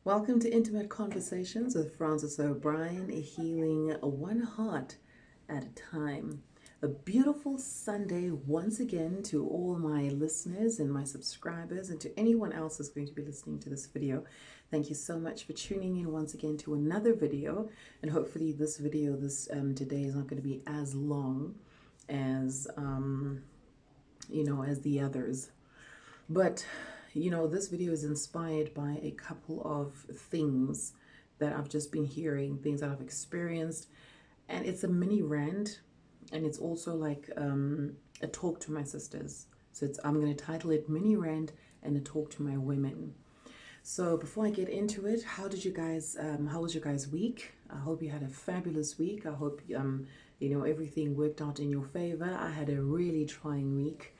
Welcome to Intimate Conversations with Francis O'Brien, healing one heart at a time. A beautiful Sunday once again to all my listeners and my subscribers and to anyone else who's going to be listening to this video. Thank you so much for tuning in once again to another video, and hopefully this video today is not going to be as long as as the others. But this video is inspired by a couple of things that I've just been hearing, things that I've experienced, and it's a mini rant, and it's also like a talk to my sisters. So I'm going to title it Mini Rant and a Talk to My Women. So before I get into it, how was your guys' week? I hope you had a fabulous week. I hope everything worked out in your favor. I had a really trying week.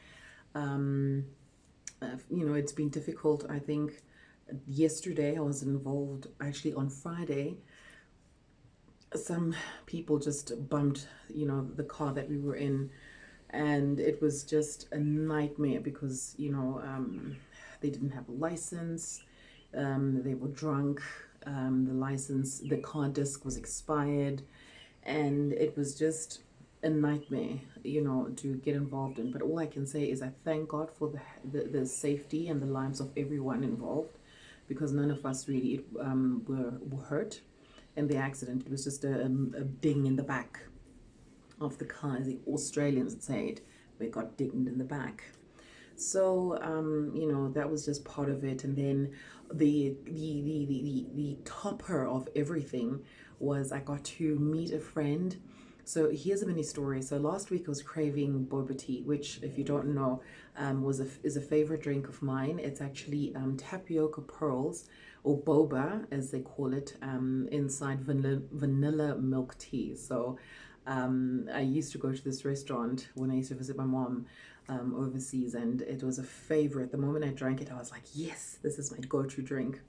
It's been difficult. I think yesterday I was involved, actually on Friday, some people just bumped, the car that we were in, and it was just a nightmare because, they didn't have a license, they were drunk, the car disc was expired, and it was just a nightmare, to get involved in. But all I can say is I thank God for the safety and the lives of everyone involved, because none of us really were hurt in the accident. It was just a ding in the back of the car, as the Australians would say it. We got dinged in the back. So that was just part of it. And then the topper of everything was I got to meet a friend. So here's a mini story. So last week I was craving boba tea, which, if you don't know, is a favorite drink of mine. It's actually tapioca pearls, or boba as they call it, inside vanilla milk tea. So I used to go to this restaurant when I used to visit my mom overseas, and it was a favorite. The moment I drank it, I was like, yes, this is my go-to drink.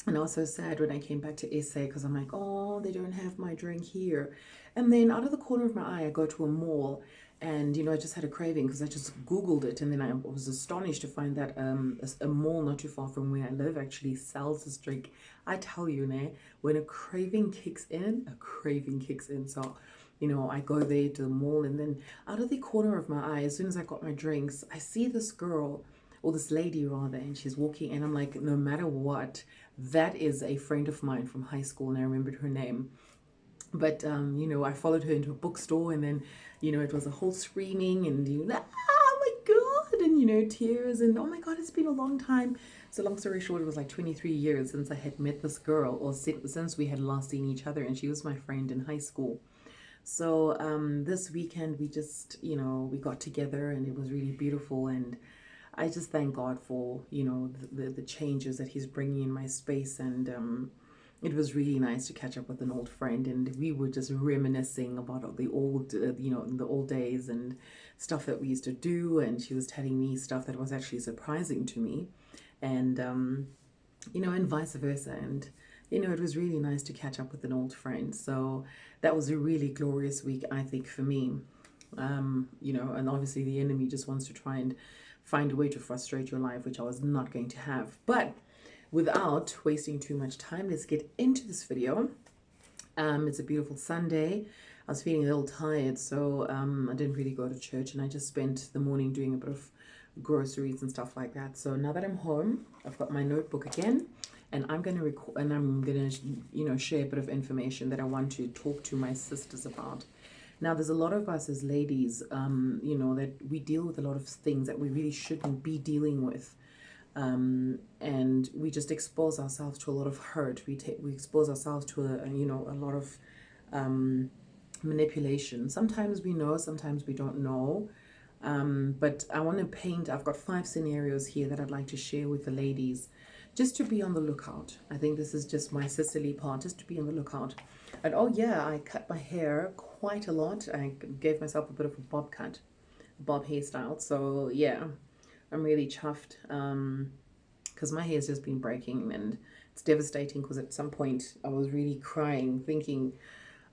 And I was so sad when I came back to SA because I'm like, oh, they don't have my drink here. And then out of the corner of my eye, I go to a mall, and I just had a craving because I just Googled it, and then I was astonished to find that a mall not too far from where I live actually sells this drink. I tell you, when a craving kicks in, a craving kicks in. So, I go there to the mall, and then out of the corner of my eye, as soon as I got my drinks, I see this girl, or this lady rather, and she's walking, and I'm like, no matter what, that is a friend of mine from high school, and I remembered her name. But I followed her into a bookstore, and then it was a whole screaming, and oh my god, and tears, and oh my god, it's been a long time. So long story short, it was like 23 years since I had met this girl, or since we had last seen each other, and she was my friend in high school. So this weekend we just we got together, and it was really beautiful, and I just thank God for the changes that He's bringing in my space. And it was really nice to catch up with an old friend, and we were just reminiscing about the old the old days and stuff that we used to do, and she was telling me stuff that was actually surprising to me, and and vice versa. And it was really nice to catch up with an old friend. So that was a really glorious week, I think, for me. And obviously the enemy just wants to try and find a way to frustrate your life, which I was not going to have. But without wasting too much time, let's get into this video. It's a beautiful Sunday. I was feeling a little tired, so I didn't really go to church, and I just spent the morning doing a bit of groceries and stuff like that. So now that I'm home, I've got my notebook again, and I'm going to record, and I'm going to share a bit of information that I want to talk to my sisters about. Now, there's a lot of us as ladies, that we deal with a lot of things that we really shouldn't be dealing with. And we just expose ourselves to a lot of hurt. We expose ourselves to a lot of manipulation. Sometimes we know, sometimes we don't know. But I want to paint, I've got 5 scenarios here that I'd like to share with the ladies, just to be on the lookout. I think this is just my sisterly part, just to be on the lookout. And oh yeah, I cut my hair quite a lot. I gave myself a bit of a bob hairstyle. So yeah, I'm really chuffed, because my hair's just been breaking, and it's devastating because at some point I was really crying, thinking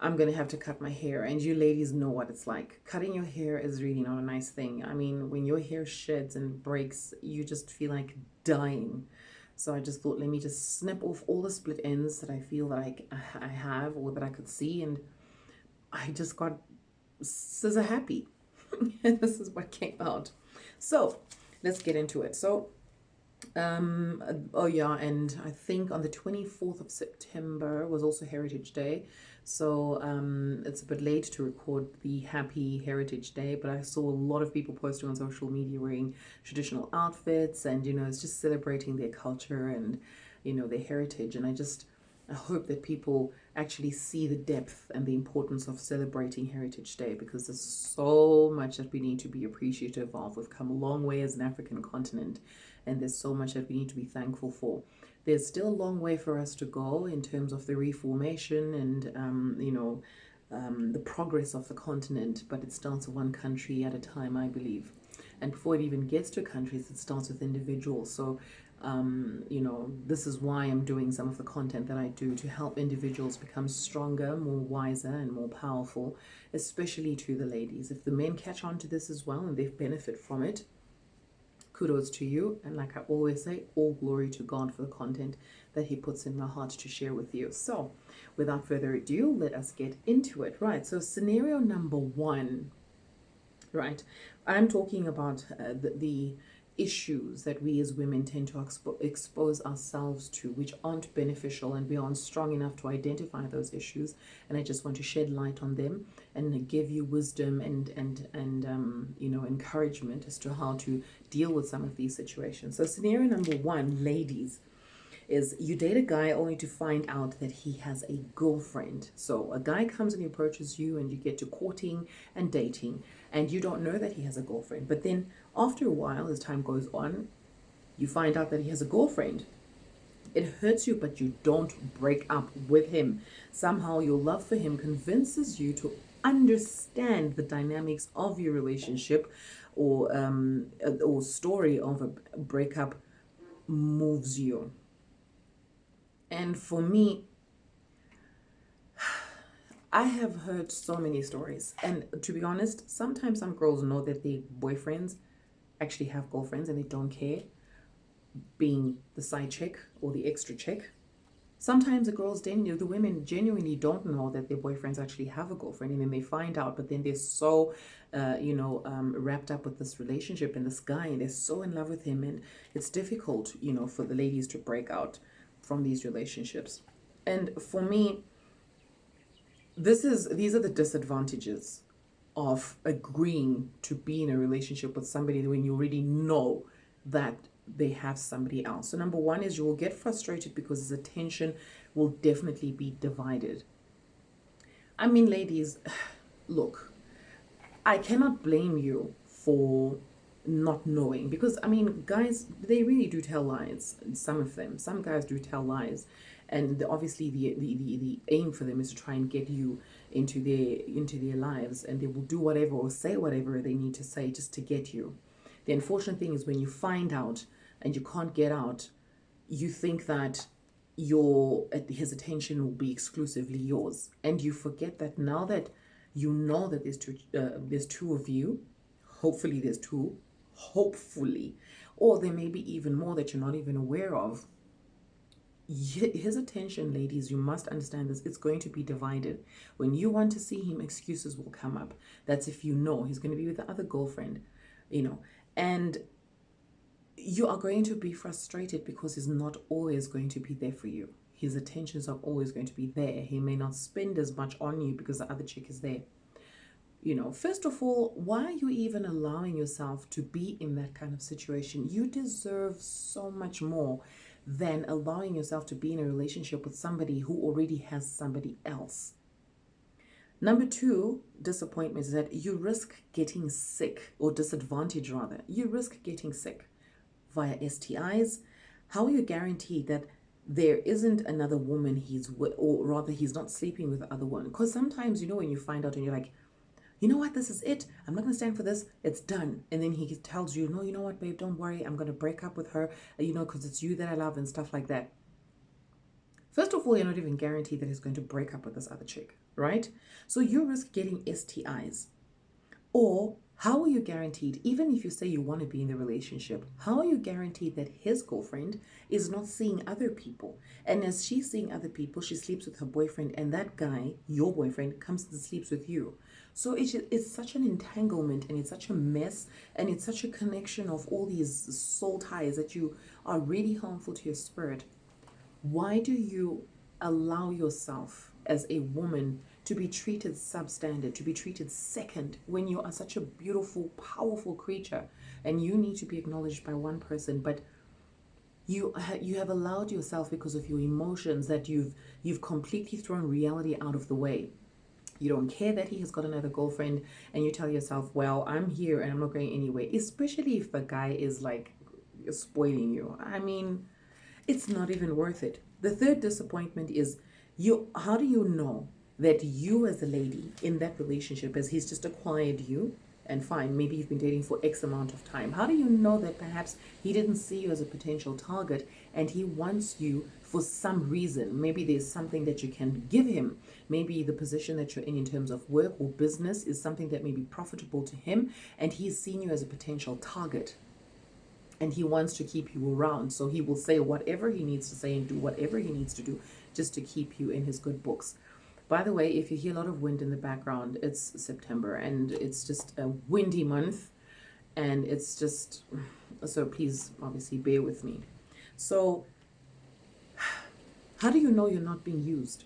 I'm going to have to cut my hair. And you ladies know what it's like. Cutting your hair is really not a nice thing. I mean, when your hair sheds and breaks, you just feel like dying. So I just thought, let me just snip off all the split ends that I feel that I have or that I could see, and I just got scissor happy. And this is what came out. So let's get into it. So oh yeah, and I think on the 24th of September was also Heritage Day. So it's a bit late to record the happy Heritage Day, but I saw a lot of people posting on social media wearing traditional outfits, and it's just celebrating their culture and their heritage. And I hope that people actually see the depth and the importance of celebrating Heritage Day, because there's so much that we need to be appreciative of. We've come a long way as an African continent, and there's so much that we need to be thankful for. There's still a long way for us to go in terms of the reformation and, the progress of the continent, but it starts one country at a time, I believe. And before it even gets to countries, it starts with individuals. So this is why I'm doing some of the content that I do, to help individuals become stronger, more wiser, and more powerful, especially to the ladies. If the men catch on to this as well and they benefit from it, kudos to you. And like I always say, all glory to God for the content that he puts in my heart to share with you. So without further ado, let us get into it. Right, so scenario number one, right, I'm talking about the issues that we as women tend to expose ourselves to, which aren't beneficial, and we aren't strong enough to identify those issues. And I just want to shed light on them and give you wisdom and encouragement as to how to deal with some of these situations. So scenario number one, ladies, is you date a guy only to find out that he has a girlfriend. So a guy comes and he approaches you, and you get to courting and dating, and you don't know that he has a girlfriend. But then after a while, as time goes on, you find out that he has a girlfriend. It hurts you, but you don't break up with him. Somehow your love for him convinces you to understand the dynamics of your relationship, or story of a breakup moves you. And for me, I have heard so many stories. And to be honest, sometimes some girls know that their boyfriends actually have girlfriends and they don't care, being the side chick or the extra chick. Sometimes the women genuinely don't know that their boyfriends actually have a girlfriend, and then they find out, but then they're so, wrapped up with this relationship and this guy, and they're so in love with him, and it's difficult, for the ladies to break out from these relationships. And for me, these are the disadvantages of agreeing to be in a relationship with somebody when you already know that they have somebody else. So number one is you will get frustrated because his attention will definitely be divided. I mean, ladies, look, I cannot blame you for not knowing, because I mean, guys, they really do tell lies. Some of them, some guys do tell lies, and obviously the aim for them is to try and get you into their lives, and they will do whatever or say whatever they need to say just to get you. The unfortunate thing is when you find out and you can't get out, you think that his attention will be exclusively yours, and you forget that now that you know that there's two of you, hopefully there's two, hopefully, or there may be even more that you're not even aware of. His attention, ladies, you must understand this, it's going to be divided. When you want to see him, excuses will come up. That's if you know he's going to be with the other girlfriend, and you are going to be frustrated because he's not always going to be there for you. His attentions are always going to be there. He may not spend as much on you because the other chick is there. First of all, why are you even allowing yourself to be in that kind of situation? You deserve so much more than allowing yourself to be in a relationship with somebody who already has somebody else. Number two, disappointment, is that you risk getting sick, or disadvantage rather. You risk getting sick via STIs. How are you guaranteed that there isn't another woman he's with, or rather he's not sleeping with the other one? Because sometimes, when you find out and you're like, you know what, this is it, I'm not going to stand for this, it's done. And then he tells you, no, you know what, babe, don't worry, I'm going to break up with her, because it's you that I love and stuff like that. First of all, you're not even guaranteed that he's going to break up with this other chick, right? So you risk getting STIs. Or How are you guaranteed, even if you say you want to be in the relationship, how are you guaranteed that his girlfriend is not seeing other people? And as she's seeing other people, she sleeps with her boyfriend, and that guy, your boyfriend, comes and sleeps with you. So it's such an entanglement, and it's such a mess, and it's such a connection of all these soul ties that you are really harmful to your spirit. Why do you allow yourself as a woman to be treated substandard, to be treated second, when you are such a beautiful, powerful creature and you need to be acknowledged by one person, but you have allowed yourself, because of your emotions, that you've completely thrown reality out of the way. You don't care that he has got another girlfriend, and you tell yourself, well, I'm here and I'm not going anywhere, especially if the guy is like spoiling you. I mean, it's not even worth it. The third disappointment is, how do you know that you as a lady in that relationship, as he's just acquired you, and fine, maybe you've been dating for X amount of time, how do you know that perhaps he didn't see you as a potential target and he wants you for some reason? Maybe there's something that you can give him. Maybe the position that you're in terms of work or business is something that may be profitable to him, and he's seen you as a potential target, and he wants to keep you around. So he will say whatever he needs to say and do whatever he needs to do just to keep you in his good books. By the way, if you hear a lot of wind in the background, it's September and it's just a windy month, and it's just, so please obviously bear with me. So how do you know you're not being used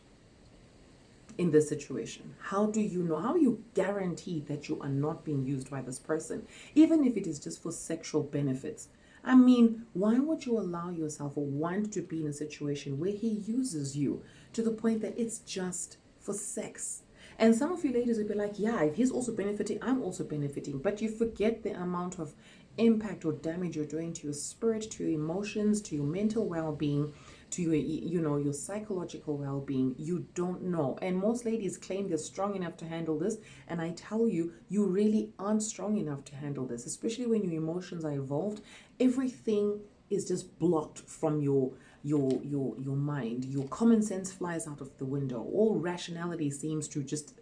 in this situation? How do you know? How are you guaranteed that you are not being used by this person, even if it is just for sexual benefits? I mean, why would you allow yourself or want to be in a situation where he uses you to the point that it's just for sex? And some of you ladies will be like, yeah, if he's also benefiting, I'm also benefiting. But you forget the amount of impact or damage you're doing to your spirit, to your emotions, to your mental well-being, to your, your psychological well-being. You don't know. And most ladies claim they're strong enough to handle this, and I tell you, you really aren't strong enough to handle this, especially when your emotions are involved. Everything is just blocked from your mind. Your common sense flies out of the window. All rationality seems to just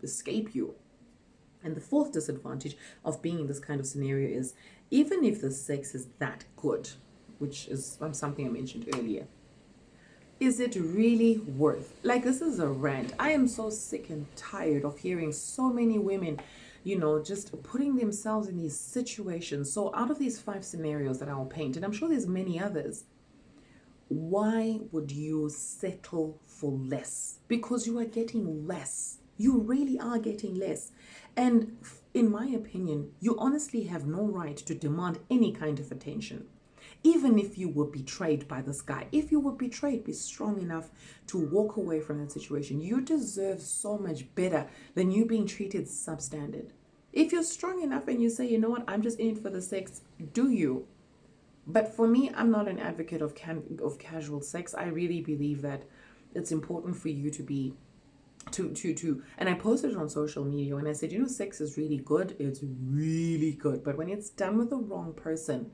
escape you. And the fourth disadvantage of being in this kind of scenario is, even if the sex is that good, which is something I mentioned earlier, is it really worth? Like, this is a rant. I am so sick and tired of hearing so many women, just putting themselves in these situations. So out of these 5 scenarios that I'll paint, and I'm sure there's many others, why would you settle for less? Because you are getting less. You really are getting less. And in my opinion, you honestly have no right to demand any kind of attention. Even if you were betrayed by this guy, if you were betrayed, be strong enough to walk away from that situation. You deserve so much better than you being treated substandard. If you're strong enough and you say, you know what, I'm just in it for the sex, do you? But for me, I'm not an advocate of casual sex. I really believe that it's important for you to be and I posted it on social media, and I said, sex is really good. It's really good. But when it's done with the wrong person,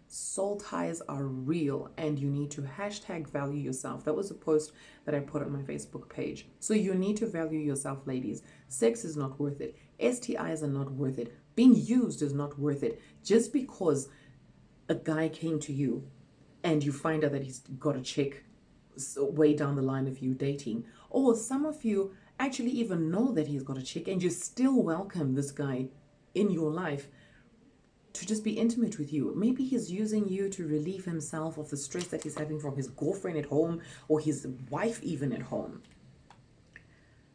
soul ties are real, and you need to #value yourself. That was a post that I put on my Facebook page. So you need to value yourself, ladies. Sex is not worth it. STIs are not worth it. Being used is not worth it. Just because a guy came to you and you find out that he's got a chick way down the line of you dating, or some of you actually even know that he's got a chick and you still welcome this guy in your life to just be intimate with you. Maybe he's using you to relieve himself of the stress that he's having from his girlfriend at home, or his wife even at home.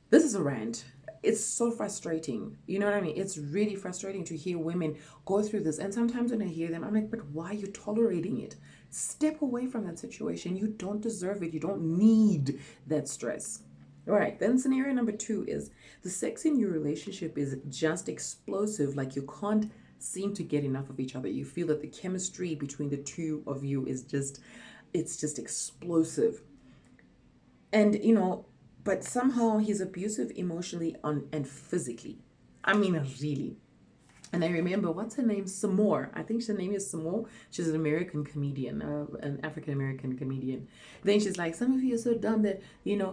This is a rant. It's so frustrating. You know what I mean? It's really frustrating to hear women go through this. And sometimes when I hear them, I'm like, but why are you tolerating it? Step away from that situation. You don't deserve it. You don't need that stress. All right. Then scenario number 2 is the sex in your relationship is just explosive. Like, you can't seem to get enough of each other. You feel that the chemistry between the two of you is just explosive. And, but somehow he's abusive emotionally and physically. I mean, really. And I remember, what's her name? Samore. I think her name is Samore. She's an American comedian, an African American comedian. Then she's like, some of you are so dumb that, okay,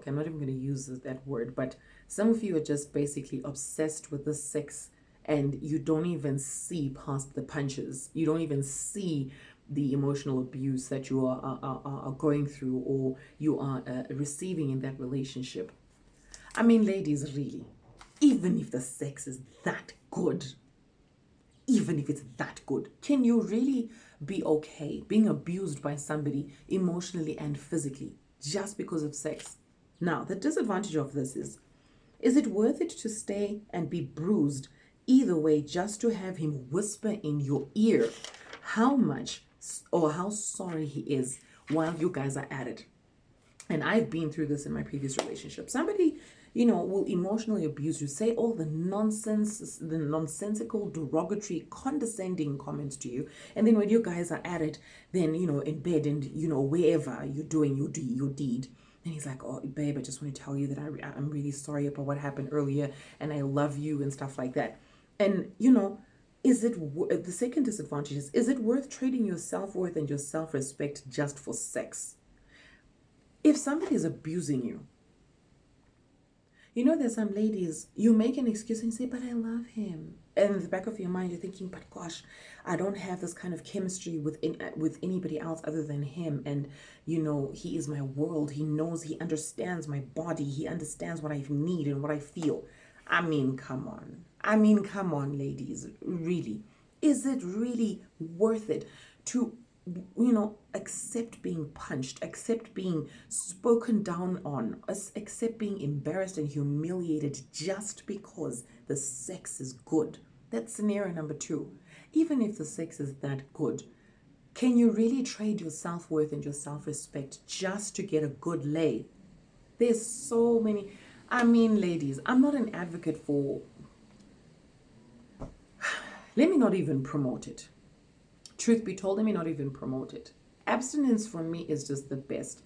I'm not even going to use that word, but some of you are just basically obsessed with the sex and you don't even see past the punches. You don't even see the emotional abuse that you are going through or you are receiving in that relationship. I mean, ladies, really, even if the sex is that good, even if it's that good, can you really be okay being abused by somebody emotionally and physically just because of sex? Now, the disadvantage of this is it worth it to stay and be bruised either way just to have him whisper in your ear how much or how sorry he is while you guys are at it? And I've been through this in my previous relationship. Somebody, will emotionally abuse you, say all the nonsense, the nonsensical, derogatory, condescending comments to you. And then when you guys are at it, then, in bed and, wherever you're doing your deed. And he's like, oh, babe, I just want to tell you that I'm really sorry about what happened earlier and I love you and stuff like that. And, is it the second disadvantage is it worth trading your self-worth and your self-respect just for sex? If somebody is abusing you, there's some ladies, you make an excuse and say, but I love him. And in the back of your mind, you're thinking, but gosh, I don't have this kind of chemistry with anybody else other than him. And, he is my world. He knows, he understands my body. He understands what I need and what I feel. I mean, come on. Come on, ladies. Really. Is it really worth it to accept being punched, accept being spoken down on, accept being embarrassed and humiliated just because the sex is good? That's scenario number 2. Even if the sex is that good, can you really trade your self-worth and your self-respect just to get a good lay? There's so many. Ladies, I'm not an advocate for, let me not even promote it. Truth be told, let me not even promote it. Abstinence for me is just the best.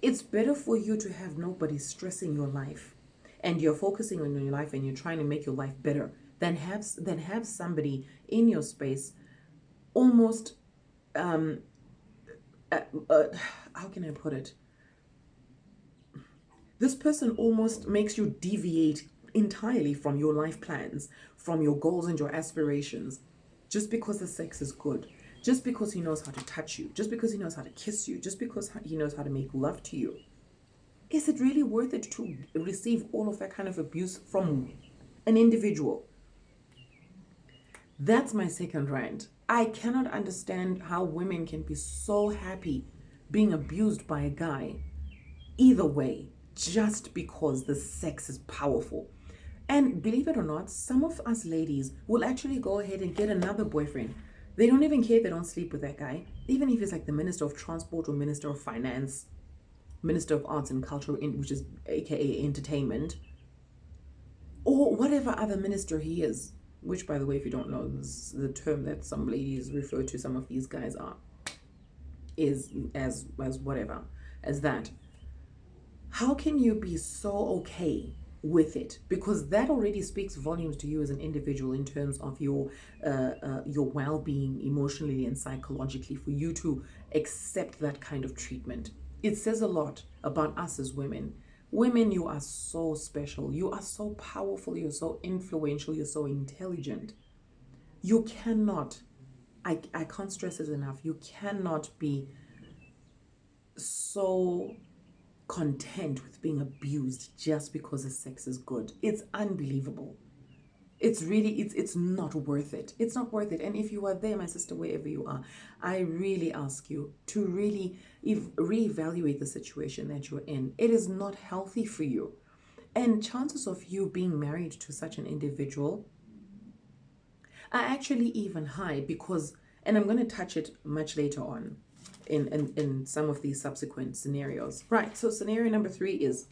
It's better for you to have nobody stressing your life and you're focusing on your life and you're trying to make your life better than have somebody in your space almost, how can I put it? This person almost makes you deviate entirely from your life plans, from your goals and your aspirations. Just because the sex is good, just because he knows how to touch you, just because he knows how to kiss you, just because he knows how to make love to you. Is it really worth it to receive all of that kind of abuse from an individual? That's my second rant. I cannot understand how women can be so happy being abused by a guy either way, just because the sex is powerful. And believe it or not, some of us ladies will actually go ahead and get another boyfriend. They don't even care if they don't sleep with that guy, even if he's like the Minister of Transport or Minister of Finance, Minister of Arts and Culture, which is aka entertainment, or whatever other minister he is, which, by the way, if you don't know, is the term that some ladies refer to some of these guys is as whatever, as that. How can you be so okay with it? Because that already speaks volumes to you as an individual in terms of your well-being emotionally and psychologically, for you to accept that kind of treatment. It says a lot about us as women. Women, you are so special. You are so powerful. You're so influential. You're so intelligent. You cannot, I can't stress this enough, you cannot be so content with being abused just because the sex is good. It's unbelievable. It's really, it's not worth it. It's not worth it. And if you are there, my sister, wherever you are, I really ask you to really reevaluate the situation that you're in. It is not healthy for you. And chances of you being married to such an individual are actually even high because, and I'm going to touch it much later on in some of these subsequent scenarios. Right, so scenario number 3 is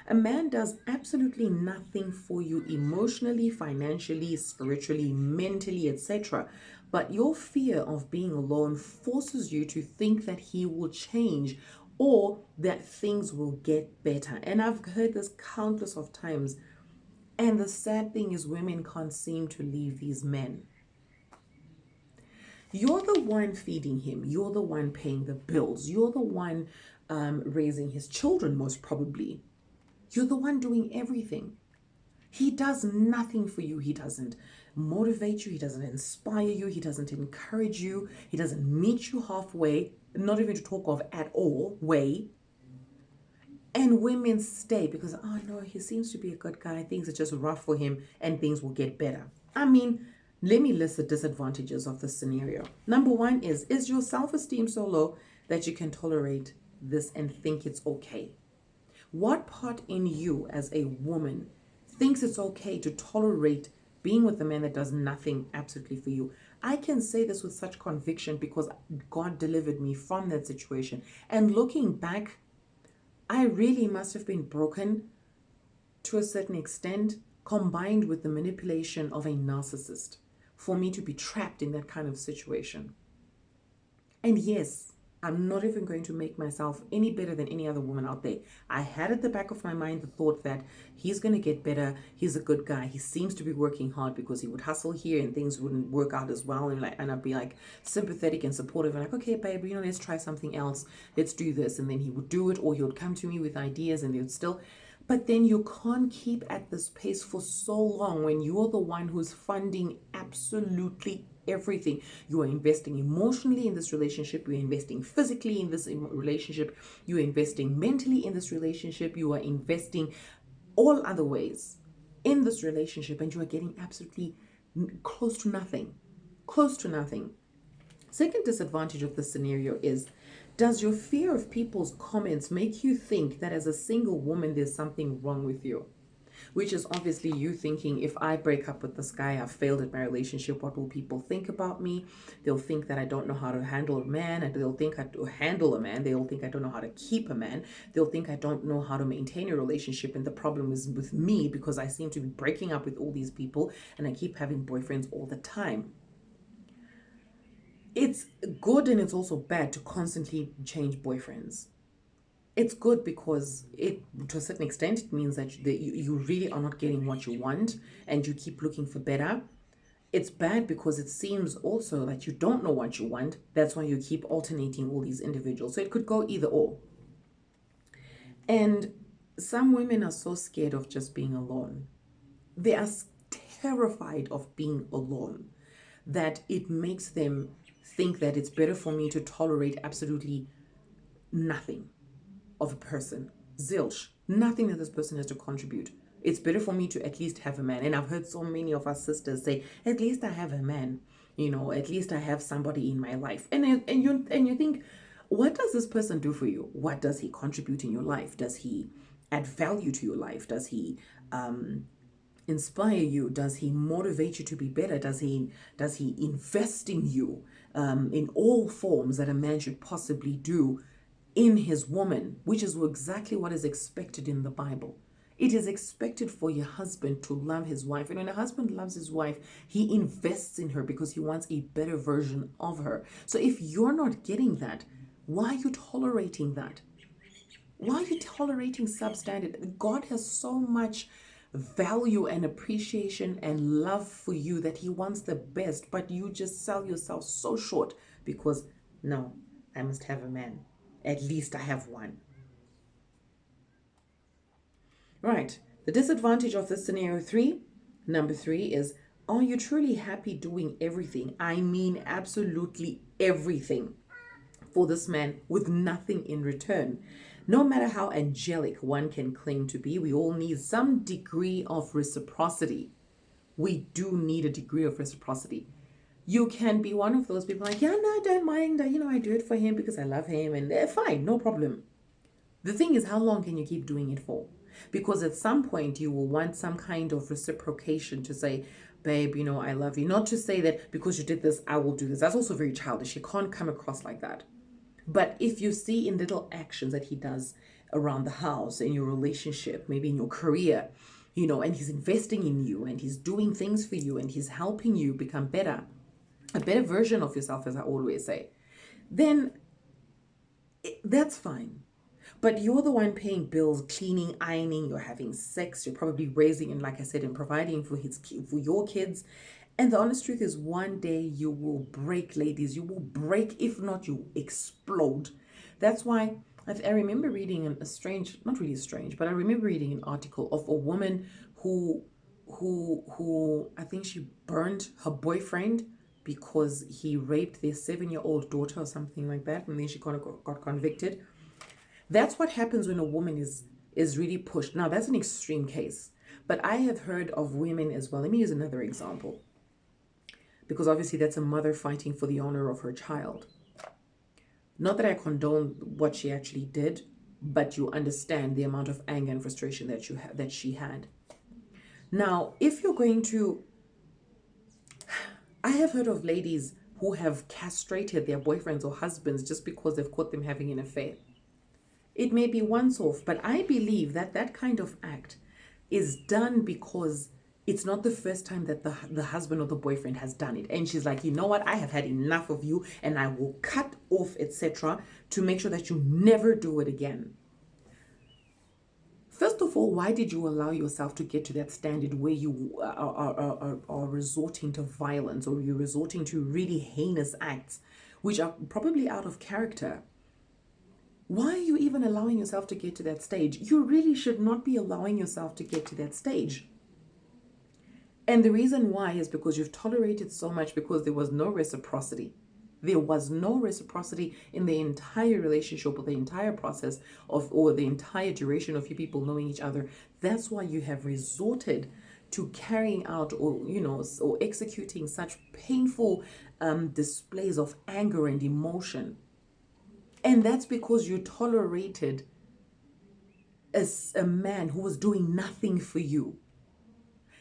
a man does absolutely nothing for you emotionally, financially, spiritually, mentally, etc. But your fear of being alone forces you to think that he will change or that things will get better. And I've heard this countless of times. And the sad thing is women can't seem to leave these men. You're the one feeding him. You're the one paying the bills. You're the one raising his children, most probably. You're the one doing everything. He does nothing for you. He doesn't motivate you. He doesn't inspire you. He doesn't encourage you. He doesn't meet you halfway, not even to talk of at all, way. And women stay because, oh no, he seems to be a good guy. Things are just rough for him and things will get better. I mean, let me list the disadvantages of this scenario. Number one is your self-esteem so low that you can tolerate this and think it's okay? What part in you as a woman thinks it's okay to tolerate being with a man that does nothing absolutely for you? I can say this with such conviction because God delivered me from that situation. And looking back, I really must have been broken to a certain extent, combined with the manipulation of a narcissist, for me to be trapped in that kind of situation. And yes, I'm not even going to make myself any better than any other woman out there. I had at the back of my mind the thought that he's going to get better. He's a good guy. He seems to be working hard because he would hustle here and things wouldn't work out as well. And I'd be like sympathetic and supportive and like, okay, babe, let's try something else. Let's do this. And then he would do it, or he would come to me with ideas and they would still. But then you can't keep at this pace for so long when you're the one who's funding absolutely everything. You are investing emotionally in this relationship. You're investing physically in this relationship. You're investing mentally in this relationship. You are investing all other ways in this relationship, and you are getting absolutely close to nothing. Close to nothing. Second disadvantage of this scenario is, does your fear of people's comments make you think that as a single woman there's something wrong with you? Which is obviously you thinking, if I break up with this guy, I've failed at my relationship. What will people think about me? They'll think that I don't know how to handle a man, and they'll think I handle a man. They'll think I don't know how to keep a man. They'll think I don't know how to maintain a relationship, and the problem is with me because I seem to be breaking up with all these people and I keep having boyfriends all the time. It's good and it's also bad to constantly change boyfriends. It's good because to a certain extent, it means that you really are not getting what you want and you keep looking for better. It's bad because it seems also that you don't know what you want. That's why you keep alternating all these individuals. So it could go either or. And some women are so scared of just being alone. They are terrified of being alone that it makes them think that it's better for me to tolerate absolutely nothing of a person. Zilch. Nothing that this person has to contribute. It's better for me to at least have a man. And I've heard so many of our sisters say, at least I have a man. At least I have somebody in my life. And you think, what does this person do for you? What does he contribute in your life? Does he add value to your life? Does he inspire you? Does he motivate you to be better? Does he invest in you in all forms that a man should possibly do in his woman, which is exactly what is expected in the Bible. It is expected for your husband to love his wife. And when a husband loves his wife, he invests in her because he wants a better version of her. So if you're not getting that, why are you tolerating that? Why are you tolerating substandard? God has so much value and appreciation and love for you that he wants the best, but you just sell yourself so short because, no, I must have a man. At least I have one. Right. The disadvantage of this scenario number three is, are you truly happy doing everything? I mean, absolutely everything for this man with nothing in return. No matter how angelic one can claim to be, we all need some degree of reciprocity. We do need a degree of reciprocity. You can be one of those people like, yeah, no, I don't mind. I do it for him because I love him and fine, no problem. The thing is, how long can you keep doing it for? Because at some point you will want some kind of reciprocation to say, babe, I love you. Not to say that because you did this, I will do this. That's also very childish. You can't come across like that. But if you see in little actions that he does around the house, in your relationship, maybe in your career, and he's investing in you and he's doing things for you and he's helping you become better, a better version of yourself, as I always say, then that's fine. But you're the one paying bills, cleaning, ironing, you're having sex, you're probably raising and, like I said, and providing for for your kids. And the honest truth is, one day you will break, ladies. You will break. If not, you explode. That's why I remember reading a strange, not really strange, but I remember reading an article of a woman who I think she burned her boyfriend because he raped their 7-year-old daughter or something like that, and then she kind of got convicted. That's what happens when a woman is really pushed. Now, that's an extreme case, but I have heard of women as well. Let me use another example, because obviously that's a mother fighting for the honor of her child. Not that I condone what she actually did, but you understand the amount of anger and frustration that she had. Now, if you're going to, I have heard of ladies who have castrated their boyfriends or husbands just because they've caught them having an affair. It may be once off, but I believe that that kind of act is done because it's not the first time that the husband or the boyfriend has done it. And she's like, you know what? I have had enough of you and I will cut off, etc., to make sure that you never do it again. First of all, why did you allow yourself to get to that standard where you are resorting to violence, or you're resorting to really heinous acts, which are probably out of character? Why are you even allowing yourself to get to that stage? You really should not be allowing yourself to get to that stage. And the reason why is because you've tolerated so much, because there was no reciprocity. There was no reciprocity in the entire relationship or the entire process or the entire duration of you people knowing each other. That's why you have resorted to carrying out or executing such painful displays of anger and emotion. And that's because you tolerated a man who was doing nothing for you.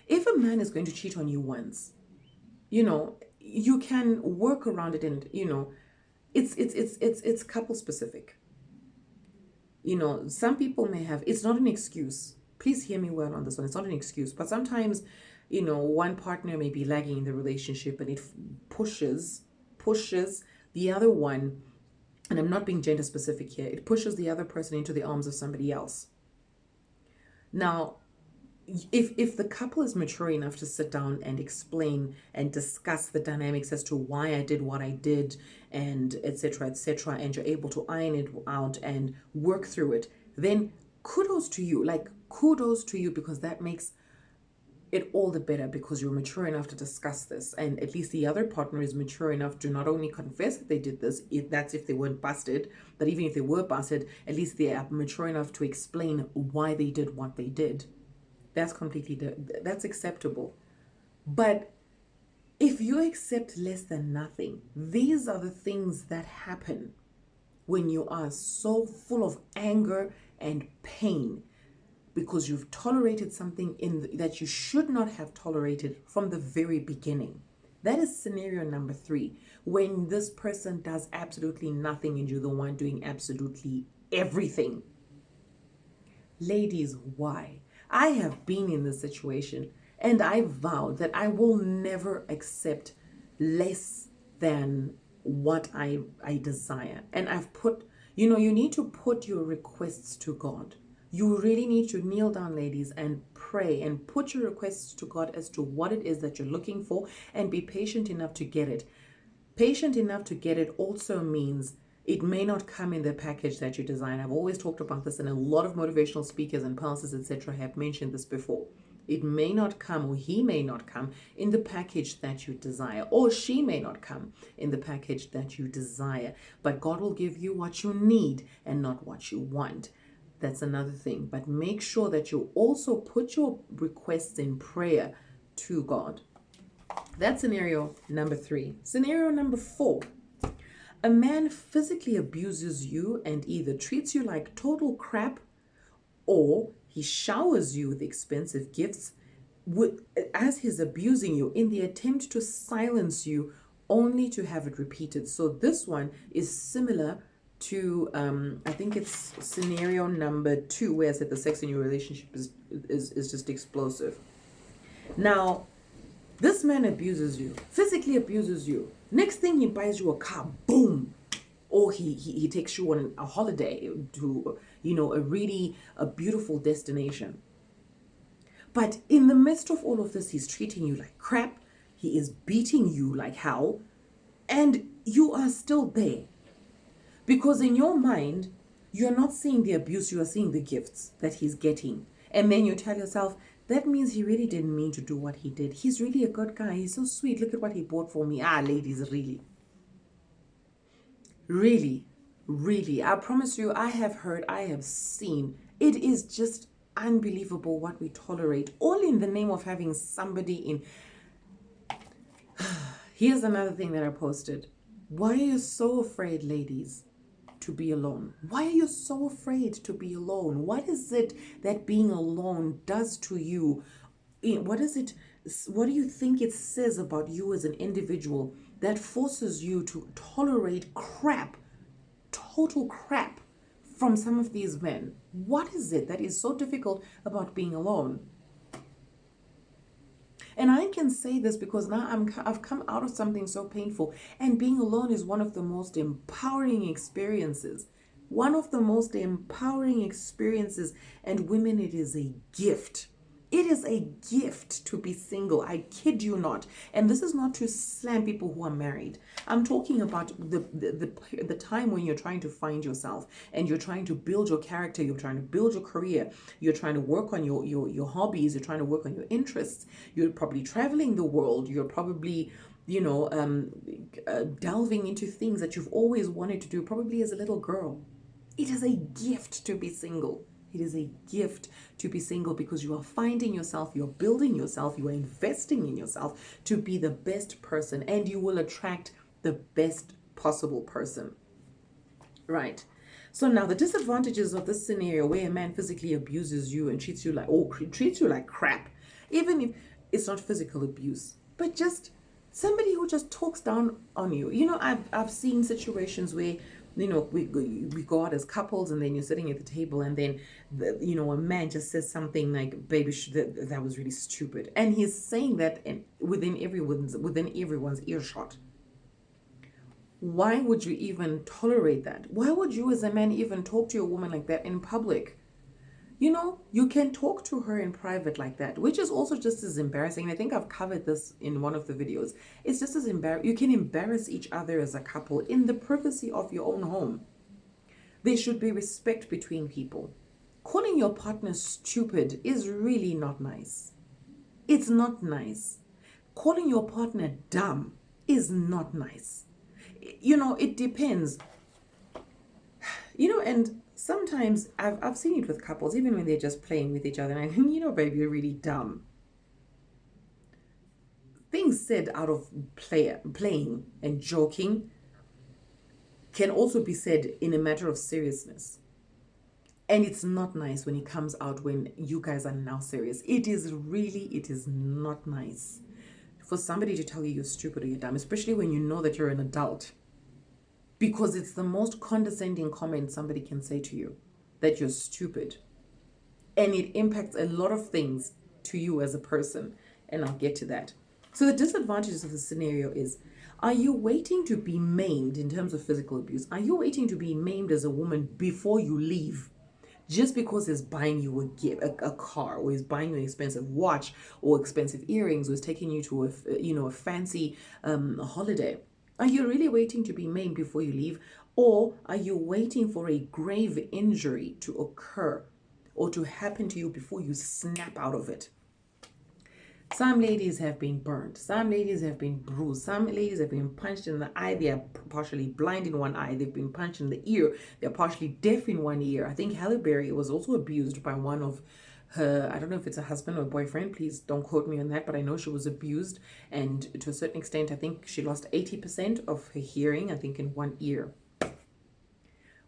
If a man is going to cheat on you once, you can work around it, and it's couple specific. Some people may have, it's not an excuse. Please hear me well on this one. It's not an excuse, but sometimes, one partner may be lagging in the relationship and it pushes the other one. And I'm not being gender specific here. It pushes the other person into the arms of somebody else. Now, if the couple is mature enough to sit down and explain and discuss the dynamics as to why I did what I did, and etc., and you're able to iron it out and work through it, then kudos to you. Kudos to you, because that makes it all the better, because you're mature enough to discuss this, and at least the other partner is mature enough to not only confess that they did this, if they weren't busted, but even if they were busted, at least they are mature enough to explain why they did what they did. That's that's acceptable. But if you accept less than nothing, these are the things that happen when you are so full of anger and pain, because you've tolerated something that you should not have tolerated from the very beginning. That is scenario number 3, when this person does absolutely nothing and you're the one doing absolutely everything. Ladies, why? I have been in this situation, and I vowed that I will never accept less than what I desire. And I've put, you need to put your requests to God. You really need to kneel down, ladies, and pray and put your requests to God as to what it is that you're looking for, and be patient enough to get it. Patient enough to get it also means it may not come in the package that you design. I've always talked about this, and a lot of motivational speakers and pastors, etc., have mentioned this before. It may not come, or he may not come, in the package that you desire, or she may not come in the package that you desire. But God will give you what you need and not what you want. That's another thing. But make sure that you also put your requests in prayer to God. That's scenario number 3. Scenario number 4. A man physically abuses you and either treats you like total crap, or he showers you with expensive gifts as he's abusing you, in the attempt to silence you, only to have it repeated. So this one is similar to, I think it's scenario number 2, where I said the sex in your relationship is just explosive. Now, this man abuses you, physically abuses you. Next thing, he buys you a car, boom, or he takes you on a holiday to, you know, a beautiful destination. But in the midst of all of this, he's treating you like crap. He is beating you like hell. And you are still there. Because in your mind, you're not seeing the abuse, you are seeing the gifts that he's getting. And then you tell yourself, that means he really didn't mean to do what he did. He's really a good guy. He's so sweet. Look at what he bought for me. Ah, ladies, really. Really, really. I promise you, I have heard, I have seen. It is just unbelievable what we tolerate, all in the name of having somebody in. Here's another thing that I posted. Why are you so afraid, ladies, to be alone? Why are you so afraid to be alone? What is it that being alone does to you? What do you think it says about you as an individual that forces you to tolerate crap, total crap, from some of these men? What is it that is so difficult about being alone? And I can say this because now I've come out of something so painful, and being alone is one of the most empowering experiences. One of the most empowering experiences, and women, it is a gift. It is a gift to be single. I kid you not. And this is not to slam people who are married. I'm talking about the time when you're trying to find yourself and you're trying to build your character, you're trying to build your career, you're trying to work on your hobbies, you're trying to work on your interests, you're probably traveling the world, you're probably, you know, delving into things that you've always wanted to do, probably as a little girl. It is a gift to be single. It is a gift to be single because you are finding yourself, you're building yourself, you are investing in yourself to be the best person, and you will attract the best possible person. Right. So now the disadvantages of this scenario where a man physically abuses you and treats you like crap, even if it's not physical abuse, but just somebody who just talks down on you. You know, I've seen situations where, you know, we go out as couples, and then you're sitting at the table, and then a man just says something like, baby, that was really stupid, and he's saying that within everyone's earshot. Why would you even tolerate that? Why would you as a man even talk to a woman like that in public? You know, you can talk to her in private like that, which is also just as embarrassing. I think I've covered this in one of the videos. It's just as embarrassing. You can embarrass each other as a couple in the privacy of your own home. There should be respect between people. Calling your partner stupid is really not nice. It's not nice. Calling your partner dumb is not nice. You know, it depends. You know, and sometimes I've seen it with couples, even when they're just playing with each other, and I think, you know, baby, you're really dumb. Things said out of playing and joking can also be said in a matter of seriousness. And it's not nice when it comes out when you guys are now serious. It is not nice for somebody to tell you you're stupid or you're dumb, especially when you know that you're an adult. Because it's the most condescending comment somebody can say to you, that you're stupid. And it impacts a lot of things to you as a person. And I'll get to that. So the disadvantages of the scenario is, are you waiting to be maimed in terms of physical abuse? Are you waiting to be maimed as a woman before you leave? Just because he's buying you a car, or he's buying you an expensive watch or expensive earrings, or he's taking you to a fancy holiday. Are you really waiting to be maimed before you leave? Or are you waiting for a grave injury to occur or to happen to you before you snap out of it? Some ladies have been burned. Some ladies have been bruised. Some ladies have been punched in the eye. They are partially blind in one eye. They've been punched in the ear. They're partially deaf in one ear. I think Halle Berry was also abused by one of her, I don't know if it's a husband or boyfriend, please don't quote me on that, but I know she was abused, and to a certain extent I think she lost 80% of her hearing, I think, in one ear.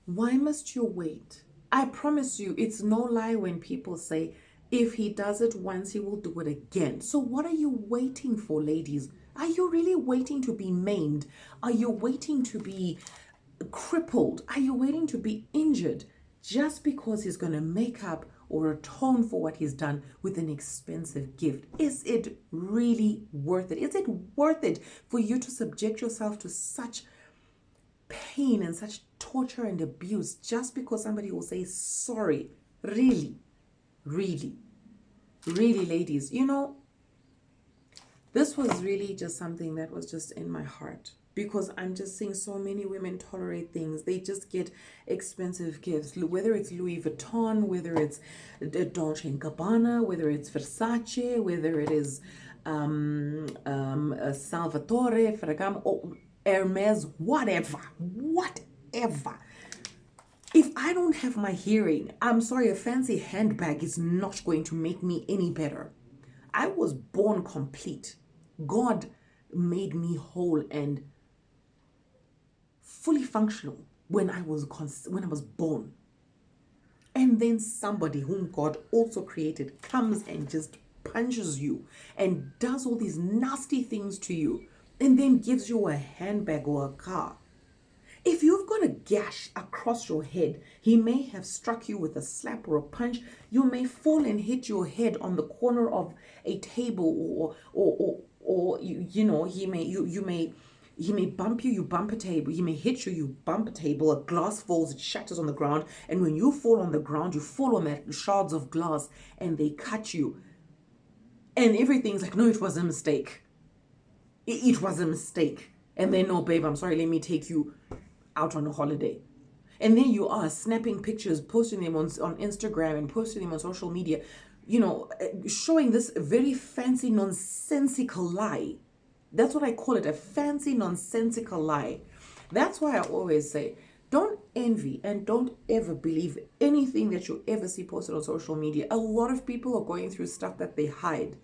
Why must you wait? I promise you, it's no lie when people say, if he does it once, he will do it again. So what are you waiting for, ladies? Are you really waiting to be maimed? Are you waiting to be crippled? Are you waiting to be injured just because he's going to make up or atone for what he's done with an expensive gift? Is it really worth it? Is it worth it for you to subject yourself to such pain and such torture and abuse just because somebody will say sorry. Really, really, really, ladies, you know, this was really just something that was just in my heart, because I'm just seeing so many women tolerate things. They just get expensive gifts, whether it's Louis Vuitton, whether it's Dolce & Gabbana, whether it's Versace, whether it is Salvatore, Ferragamo, or Hermes, whatever. If I don't have my hearing, I'm sorry, a fancy handbag is not going to make me any better. I was born complete. God made me whole and fully functional when I was born. And then somebody whom God also created comes and just punches you and does all these nasty things to you, and then gives you a handbag or a car. If you've got a gash across your head, he may have struck you with a slap or a punch. You may fall and hit your head on the corner of a table, or you know, he may bump you, you bump a table. He may hit you, you bump a table. A glass falls, it shatters on the ground, and when you fall on the ground, you fall on that shards of glass, and they cut you. And everything's like, no, it was a mistake. It was a mistake. And then, no, babe, I'm sorry, let me take you out on a holiday. And then you are snapping pictures, posting them on Instagram and posting them on social media, you know, showing this very fancy nonsensical lie. That's what I call it, a fancy nonsensical lie. That's why I always say, don't envy and don't ever believe anything that you ever see posted on social media. A lot of people are going through stuff that they hide.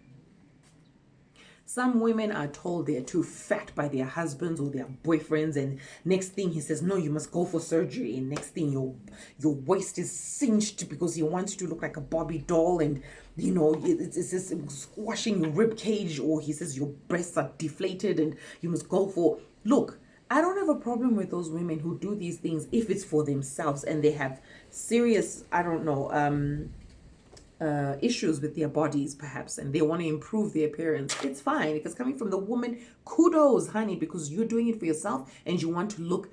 Some women are told they're too fat by their husbands or their boyfriends, and next thing he says, no, you must go for surgery, and next thing your waist is cinched because he wants you to look like a Barbie doll, and you know, it's just squashing your rib cage, or he says your breasts are deflated and you must go for... Look, I don't have a problem with those women who do these things if it's for themselves and they have serious, I don't know, issues with their bodies perhaps, and they want to improve their appearance. It's fine. If it's coming from the woman, kudos, honey, because you're doing it for yourself and you want to look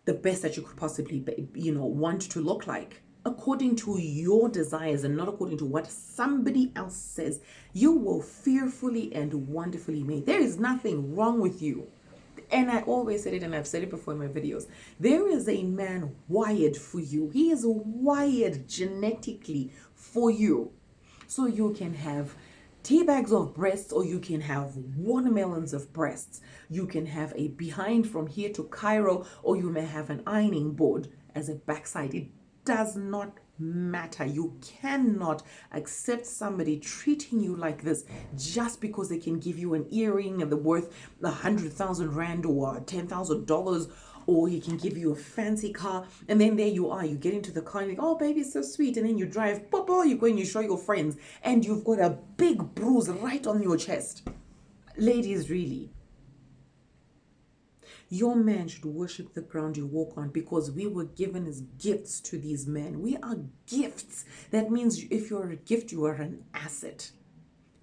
the best that you could possibly, you know, want to look like, according to your desires and not according to what somebody else says. You were fearfully and wonderfully made. There is nothing wrong with you. And I always said it, and I've said it before in my videos. There is a man wired for you. He is wired genetically for you. So you can have tea bags of breasts, or you can have watermelons of breasts. You can have a behind from here to Cairo, or you may have an ironing board as a backside. It does not matter. You cannot accept somebody treating you like this just because they can give you an earring and the worth 100,000 rand or $10,000, or he can give you a fancy car, and then there you are, you get into the car and you go, oh baby, it's so sweet, and then you drive, papa, you go and you show your friends, and you've got a big bruise right on your chest. Ladies, really, your man should worship the ground you walk on, because we were given as gifts to these men. We are gifts. That means if you're a gift, you are an asset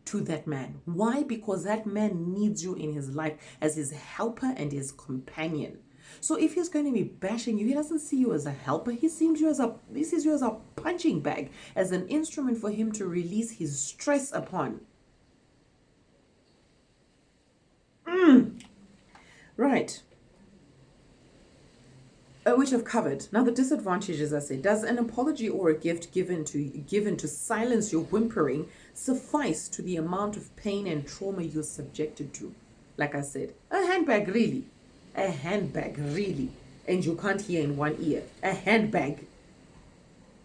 to that man. Why? Because that man needs you in his life as his helper and his companion. So if he's going to be bashing you, he doesn't see you as a helper. He sees you as a punching bag, as an instrument for him to release his stress upon. Right. Which I've covered. Now the disadvantages, I say, does an apology or a gift given to silence your whimpering suffice to the amount of pain and trauma you're subjected to? Like I said, a handbag, really? A handbag, really? And you can't hear in one ear. A handbag.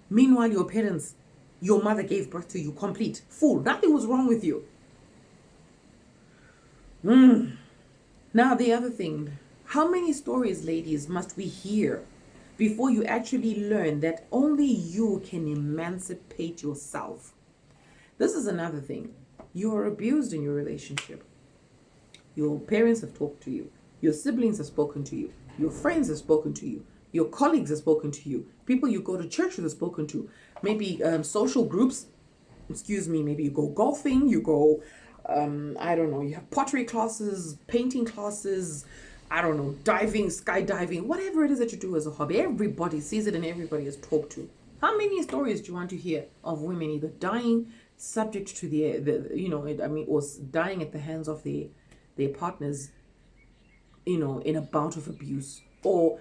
Meanwhile, your parents, your mother gave birth to you complete, full. Nothing was wrong with you. Now the other thing. How many stories, ladies, must we hear before you actually learn that only you can emancipate yourself? This is another thing. You are abused in your relationship. Your parents have talked to you. Your siblings have spoken to you. Your friends have spoken to you. Your colleagues have spoken to you. People you go to church with have spoken to. Maybe social groups. Maybe you go golfing. You go, I don't know, you have pottery classes, painting classes, I don't know, diving, skydiving, whatever it is that you do as a hobby. Everybody sees it and everybody is talked to. How many stories do you want to hear of women either dying subject to or dying at the hands of their partners, in a bout of abuse? Or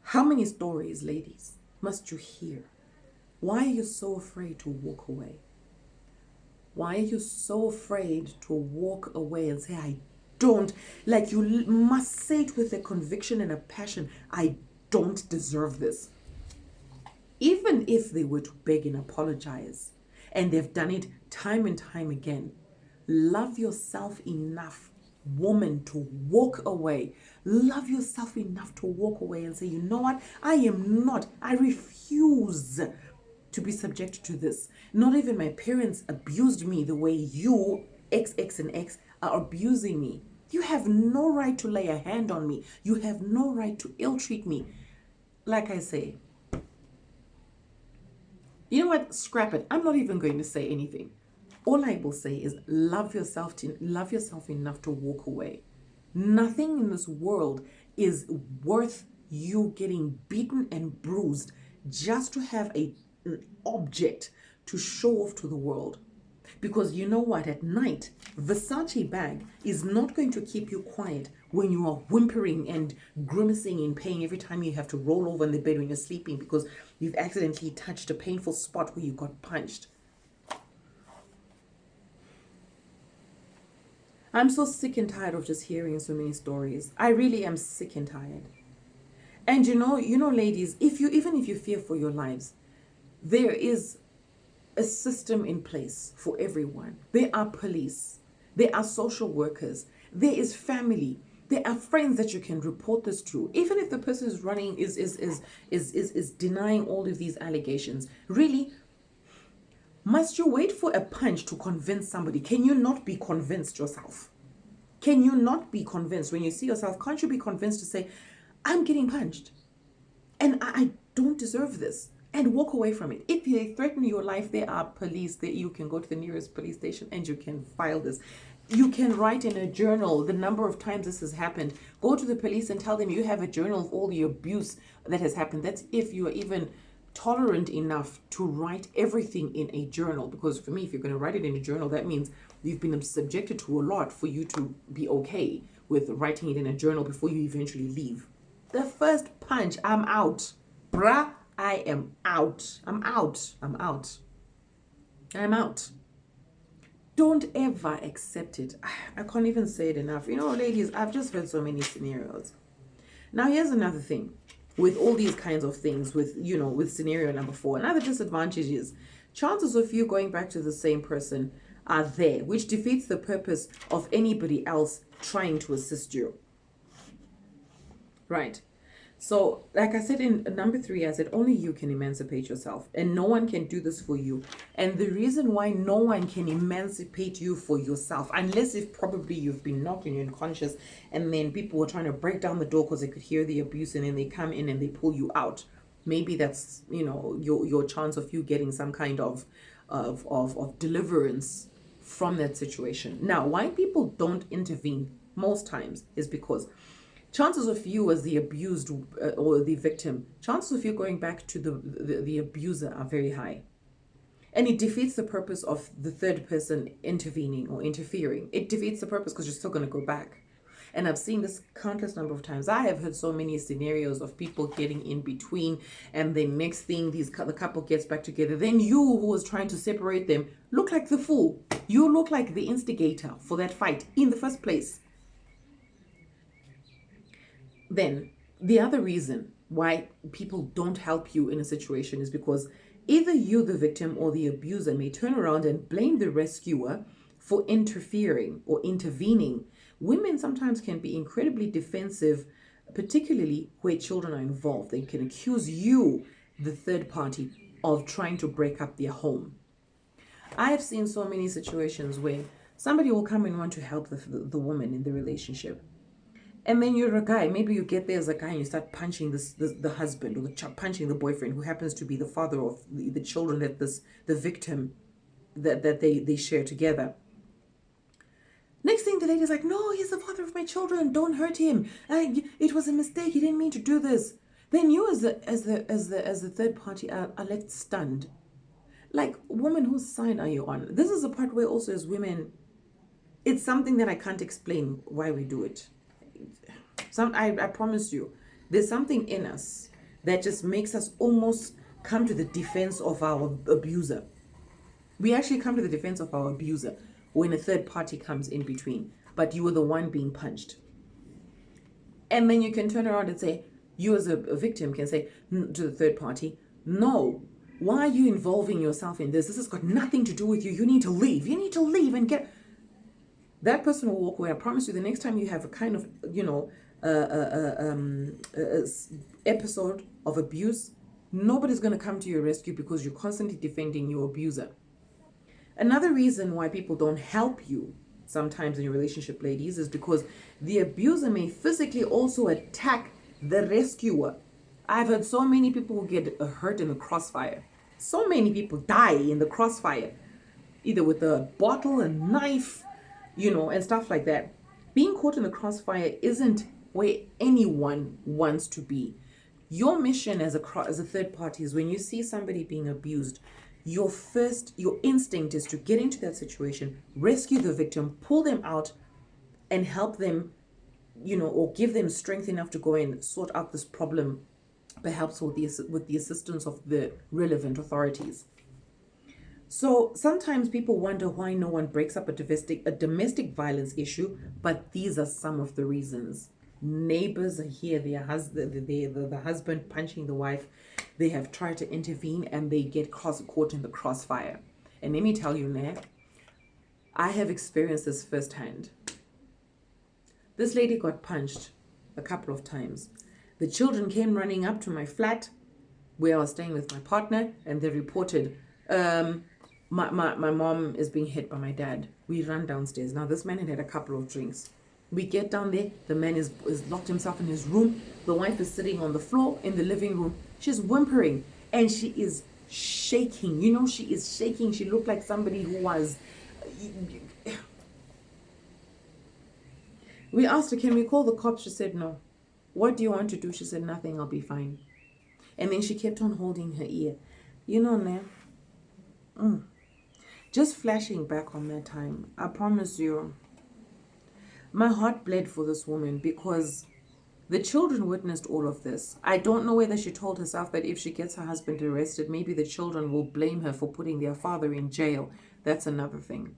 how many stories, ladies, must you hear? Why are you so afraid to walk away? Why are you so afraid to walk away and say, I don't, like you must say it with a conviction and a passion, I don't deserve this. Even if they were to beg and apologize, and they've done it time and time again, love yourself enough, woman, to walk away. Love yourself enough to walk away and say, you know what? I refuse to be subject to this. Not even my parents abused me the way you, X, and X, are abusing me. You have no right to lay a hand on me. You have no right to ill-treat me. Like I say, you know what? Scrap it. I'm not even going to say anything. All I will say is love yourself enough to walk away. Nothing in this world is worth you getting beaten and bruised just to have an object to show off to the world. Because you know what? At night, Versace bag is not going to keep you quiet when you are whimpering and grimacing in pain every time you have to roll over in the bed when you're sleeping because you've accidentally touched a painful spot where you got punched. I'm so sick and tired of just hearing so many stories. I really am sick and tired. And you know, ladies, even if you fear for your lives, there is a system in place for everyone. There are police, there are social workers, there is family, there are friends that you can report this to. Even if the person is running is denying all of these allegations. Really, must you wait for a punch to convince somebody? Can you not be convinced yourself? Can you not be convinced when you see yourself? Can't you be convinced to say, I'm getting punched and I don't deserve this? And walk away from it. If they threaten your life, there are police that you can go to the nearest police station and you can file this. You can write in a journal the number of times this has happened. Go to the police and tell them you have a journal of all the abuse that has happened. That's if you are even tolerant enough to write everything in a journal. Because for me, if you're going to write it in a journal, that means you've been subjected to a lot for you to be okay with writing it in a journal before you eventually leave. The first punch, I'm out. Bruh. I am out. I'm out. Don't ever accept it. I can't even say it enough. Ladies, I've just heard so many scenarios. Now, here's another thing with all these kinds of things, with scenario number 4. Another disadvantage is chances of you going back to the same person are there, which defeats the purpose of anybody else trying to assist you. Right. So, like I said in number 3, I said only you can emancipate yourself and no one can do this for you. And the reason why no one can emancipate you for yourself, unless if probably you've been knocked and you're unconscious and then people were trying to break down the door because they could hear the abuse and then they come in and they pull you out. Maybe that's, your chance of you getting some kind of deliverance from that situation. Now, why people don't intervene most times is because chances of you as the abused or the victim, chances of you going back to the abuser are very high. And it defeats the purpose of the third person intervening or interfering. It defeats the purpose because you're still going to go back. And I've seen this countless number of times. I have heard so many scenarios of people getting in between and the next thing the couple gets back together. Then you who was trying to separate them look like the fool. You look like the instigator for that fight in the first place. Then the other reason why people don't help you in a situation is because either you, the victim, or the abuser may turn around and blame the rescuer for interfering or intervening. Women sometimes can be incredibly defensive, particularly where children are involved. They can accuse you, the third party, of trying to break up their home. I have seen so many situations where somebody will come and want to help the woman in the relationship. And then you're a guy, maybe you get there as a guy and you start punching the husband or punching the boyfriend who happens to be the father of the children that the victim that they share together. Next thing, the lady's like, no, he's the father of my children. Don't hurt him. It was a mistake. He didn't mean to do this. Then you, as the third party, are left stunned. Like, woman, whose side are you on? This is a part where also as women, it's something that I can't explain why we do it. I promise you, there's something in us that just makes us almost come to the defense of our abuser. We actually come to the defense of our abuser when a third party comes in between, but you were the one being punched. And then you can turn around and say, you as a victim can say to the third party, no, why are you involving yourself in this? This has got nothing to do with you. You need to leave. You need to leave and get... That person will walk away. I promise you, the next time you have a kind of, episode of abuse, nobody's going to come to your rescue because you're constantly defending your abuser. Another reason why people don't help you sometimes in your relationship, ladies, is because the abuser may physically also attack the rescuer. I've heard so many people who get hurt in the crossfire. So many people die in the crossfire, either with a bottle, a knife, and stuff like that. Being caught in the crossfire isn't where anyone wants to be. Your mission as a third party is when you see somebody being abused, your instinct is to get into that situation, rescue the victim, pull them out, and help them, or give them strength enough to go and sort out this problem, perhaps with the assistance of the relevant authorities. So sometimes people wonder why no one breaks up a domestic violence issue, but these are some of the reasons. Neighbors are here, the husband punching the wife, they have tried to intervene and they get caught in the crossfire. And let me tell you, I have experienced this firsthand. This lady got punched a couple of times. The children came running up to my flat where I was staying with my partner, and they reported, my mom is being hit by my dad. We run downstairs. Now, this man had a couple of drinks. We get down there. The man is locked himself in his room. The wife is sitting on the floor in the living room. She's whimpering and she is shaking. She is shaking. She looked like somebody who was... We asked her, can we call the cops? She said, no. What do you want to do? She said, nothing, I'll be fine. And then she kept on holding her ear. Just flashing back on that time, I promise you, my heart bled for this woman because the children witnessed all of this. I don't know whether she told herself that if she gets her husband arrested, maybe the children will blame her for putting their father in jail. That's another thing.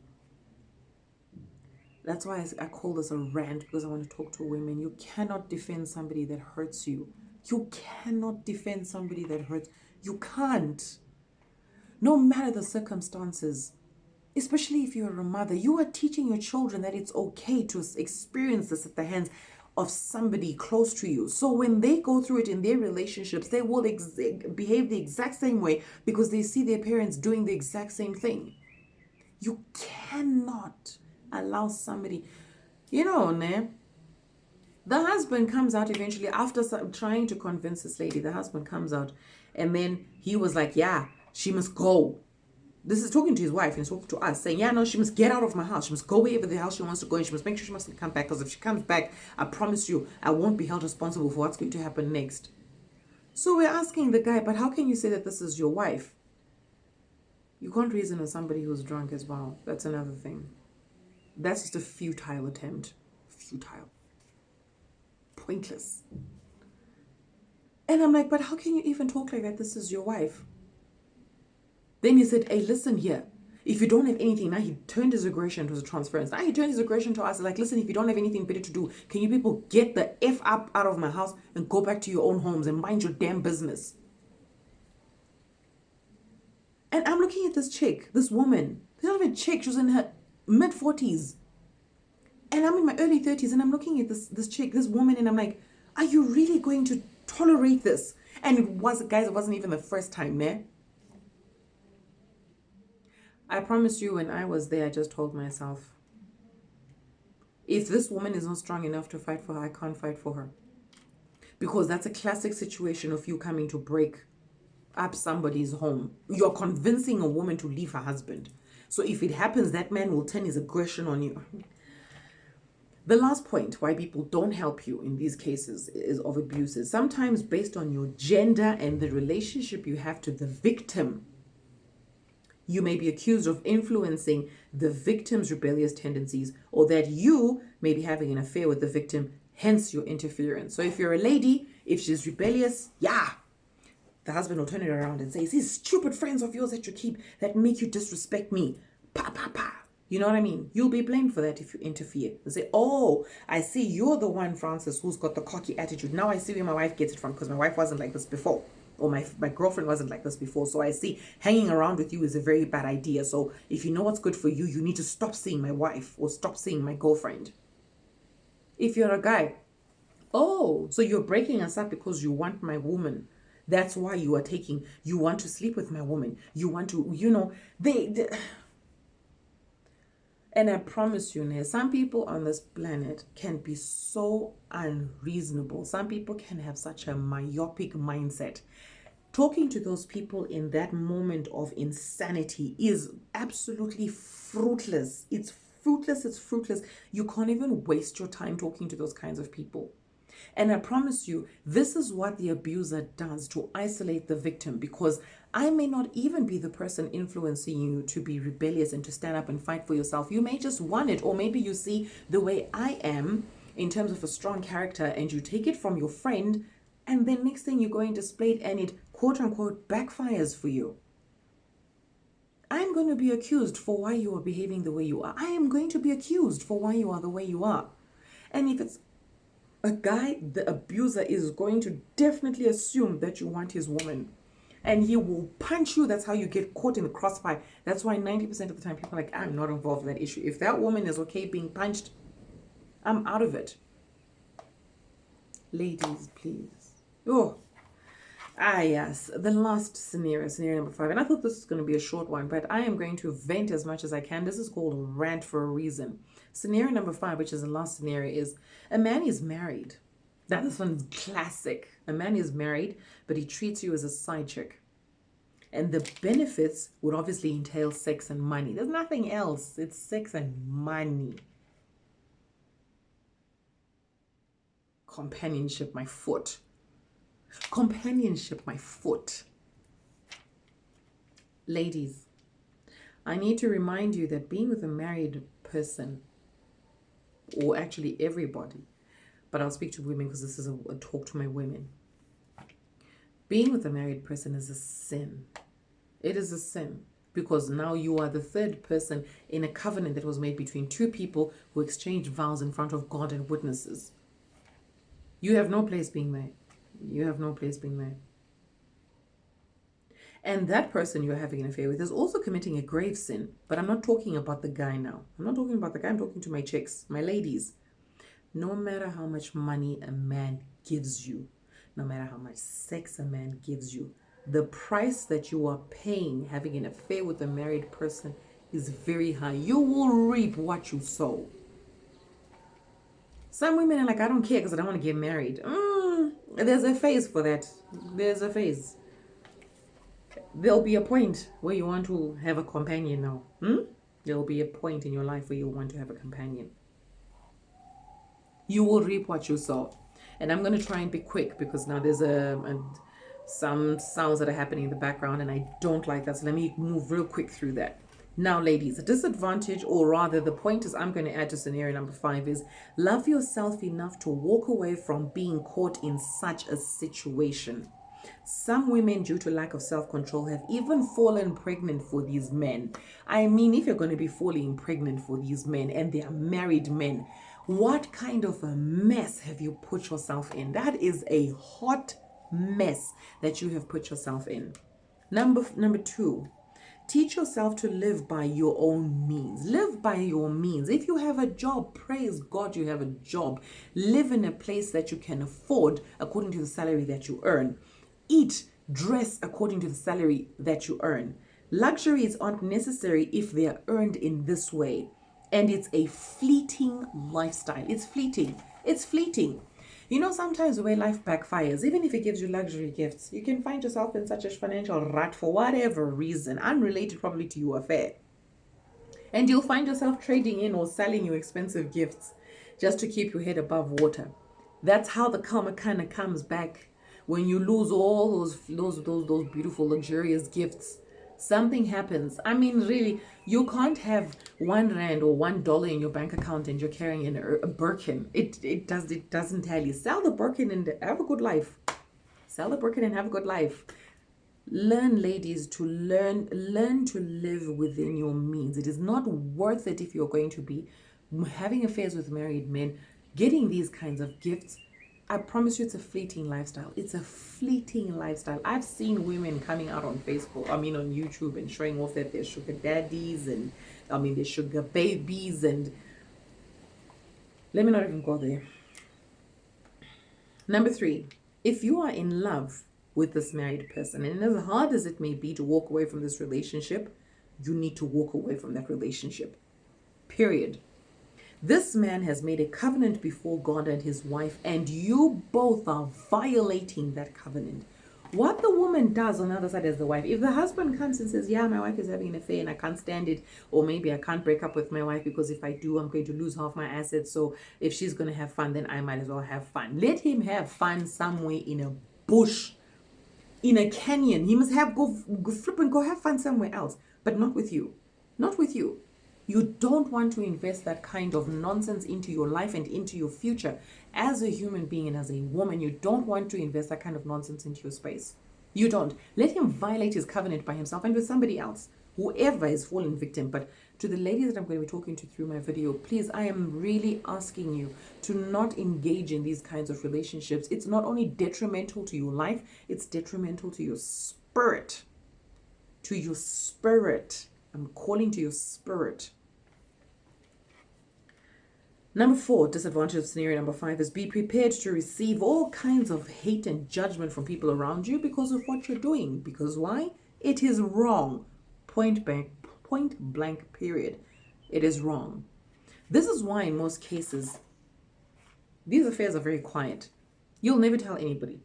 That's why I call this a rant, because I want to talk to women. You cannot defend somebody that hurts you. You cannot defend somebody that hurts. You can't. No matter the circumstances, especially if you're a mother, you are teaching your children that it's okay to experience this at the hands of somebody close to you. So when they go through it in their relationships, they will behave the exact same way because they see their parents doing the exact same thing. You cannot allow somebody, the husband comes out eventually after trying to convince this lady. The husband comes out and then he was like, yeah, she must go. This is talking to his wife and he's talking to us, saying, yeah, no, she must get out of my house. She must go wherever the hell she wants to go, and she must make sure she mustn't come back, because if she comes back, I promise you, I won't be held responsible for what's going to happen next. So we're asking the guy, but how can you say that this is your wife? You can't reason with somebody who's drunk as well. That's another thing. That's just a futile attempt. Futile. Pointless. And I'm like, but how can you even talk like that? This is your wife. Then he said, hey, listen here. If you don't have anything, now he turned his aggression to a transference. Now he turned his aggression to us, like, listen, if you don't have anything better to do, can you people get the F up out of my house and go back to your own homes and mind your damn business? And I'm looking at this chick, this woman. She's not even a chick. She was in her mid-40s. And I'm in my early 30s, and I'm looking at this chick, this woman, and I'm like, are you really going to tolerate this? And it wasn't even the first time, ne? I promise you, when I was there, I just told myself, if this woman is not strong enough to fight for her, I can't fight for her. Because that's a classic situation of you coming to break up somebody's home. You're convincing a woman to leave her husband. So if it happens, that man will turn his aggression on you. The last point why people don't help you in these cases is of abuses, sometimes based on your gender and the relationship you have to the victim. You may be accused of influencing the victim's rebellious tendencies, or that you may be having an affair with the victim, hence your interference. So if you're a lady, if she's rebellious, yeah, the husband will turn it around and say, these stupid friends of yours that you keep that make you disrespect me. Pa, pa, pa. You know what I mean? You'll be blamed for that if you interfere. They say, oh, I see you're the one, Francis, who's got the cocky attitude. Now I see where my wife gets it from, because my wife wasn't like this before. Or my girlfriend wasn't like this before. So I see hanging around with you is a very bad idea. So if you know what's good for you, you need to stop seeing my wife or stop seeing my girlfriend. If you're a guy, oh, so you're breaking us up because you want my woman. That's why you want to sleep with my woman. You want to, they and I promise you, Nay, some people on this planet can be so unreasonable. Some people can have such a myopic mindset. Talking to those people in that moment of insanity is absolutely fruitless. It's fruitless. It's fruitless. You can't even waste your time talking to those kinds of people. And I promise you, this is what the abuser does to isolate the victim, because I may not even be the person influencing you to be rebellious and to stand up and fight for yourself. You may just want it, or maybe you see the way I am in terms of a strong character and you take it from your friend, and then next thing you go and display it and it quote unquote backfires for you. I'm going to be accused for why you are behaving the way you are. I am going to be accused for why you are the way you are. And if it's a guy, the abuser is going to definitely assume that you want his woman. And he will punch you. That's how you get caught in the crossfire. That's why 90% of the time people are like, I'm not involved in that issue. If that woman is okay being punched, I'm out of it. Ladies, please. Oh, yes. The last scenario number 5. And I thought this was going to be a short one, but I am going to vent as much as I can. This is called Rant for a reason. Scenario number 5, which is the last scenario, is a man is married. Now, this one's classic. A man is married, but he treats you as a side chick. And the benefits would obviously entail sex and money. There's nothing else. It's sex and money. Companionship, my foot. Companionship, my foot. Ladies, I need to remind you that being with a married person, or actually everybody, but I'll speak to women because this is a talk to my women. Being with a married person is a sin. It is a sin, because now you are the third person in a covenant that was made between two people who exchanged vows in front of God and witnesses. You have no place being there. You have no place being there. And that person you're having an affair with is also committing a grave sin. But I'm not talking about the guy now. I'm not talking about the guy. I'm talking to my chicks, my ladies. No matter how much money a man gives you, no matter how much sex a man gives you, the price that you are paying having an affair with a married person is very high. You will reap what you sow. Some women are like, I don't care because I don't want to get married. There's a phase for that. There's a phase. There'll be a point where you want to have a companion now. There'll be a point in your life where you want to have a companion. You will reap what you sow. And I'm going to try and be quick because now there's some sounds that are happening in the background and I don't like that. So let me move real quick through that. Now, ladies, a disadvantage, or rather the point is I'm going to add to scenario number 5 is love yourself enough to walk away from being caught in such a situation. Some women, due to lack of self-control, have even fallen pregnant for these men. I mean, if you're going to be falling pregnant for these men and they are married men, what kind of a mess have you put yourself in? That is a hot mess that you have put yourself in. Number 2, teach yourself to live by your own means. Live by your means. If you have a job, praise God you have a job. Live in a place that you can afford according to the salary that you earn. Eat, dress according to the salary that you earn. Luxuries aren't necessary if they are earned in this way. And it's a fleeting lifestyle. It's fleeting. It's fleeting. You know, sometimes the way life backfires, even if it gives you luxury gifts, you can find yourself in such a financial rut for whatever reason, unrelated probably to your affair. And you'll find yourself trading in or selling your expensive gifts just to keep your head above water. That's how the karma kind of comes back when you lose all those beautiful luxurious gifts. Something happens. I mean, really, you can't have R1 or $1 in your bank account and you're carrying a Birkin. It doesn't tally. Sell the Birkin and have a good life. Sell the Birkin and have a good life. Learn, ladies, to learn to live within your means. It is not worth it if you're going to be having affairs with married men, getting these kinds of gifts. I promise you, it's a fleeting lifestyle. It's a fleeting lifestyle. I've seen women coming out on Facebook, on YouTube, and showing off that they're sugar daddies and they're sugar babies. And let me not even go there. Number 3, if you are in love with this married person, and as hard as it may be to walk away from this relationship, you need to walk away from that relationship. Period. This man has made a covenant before God and his wife, and you both are violating that covenant. What the woman does on the other side as the wife, if the husband comes and says, yeah, my wife is having an affair and I can't stand it, or maybe I can't break up with my wife because if I do, I'm going to lose half my assets. So if she's going to have fun, then I might as well have fun. Let him have fun somewhere in a bush, in a canyon. He must go flip and go have fun somewhere else, but not with you. Not with you. You don't want to invest that kind of nonsense into your life and into your future. As a human being and as a woman, you don't want to invest that kind of nonsense into your space. You don't. Let him violate his covenant by himself and with somebody else, whoever is fallen victim. But to the ladies that I'm going to be talking to through my video, please, I am really asking you to not engage in these kinds of relationships. It's not only detrimental to your life, it's detrimental to your spirit. To your spirit. I'm calling to your spirit. Number 4, disadvantage of scenario number 5 is be prepared to receive all kinds of hate and judgment from people around you because of what you're doing. Because why? It is wrong. Point blank, period. It is wrong. This is why in most cases, these affairs are very quiet. You'll never tell anybody.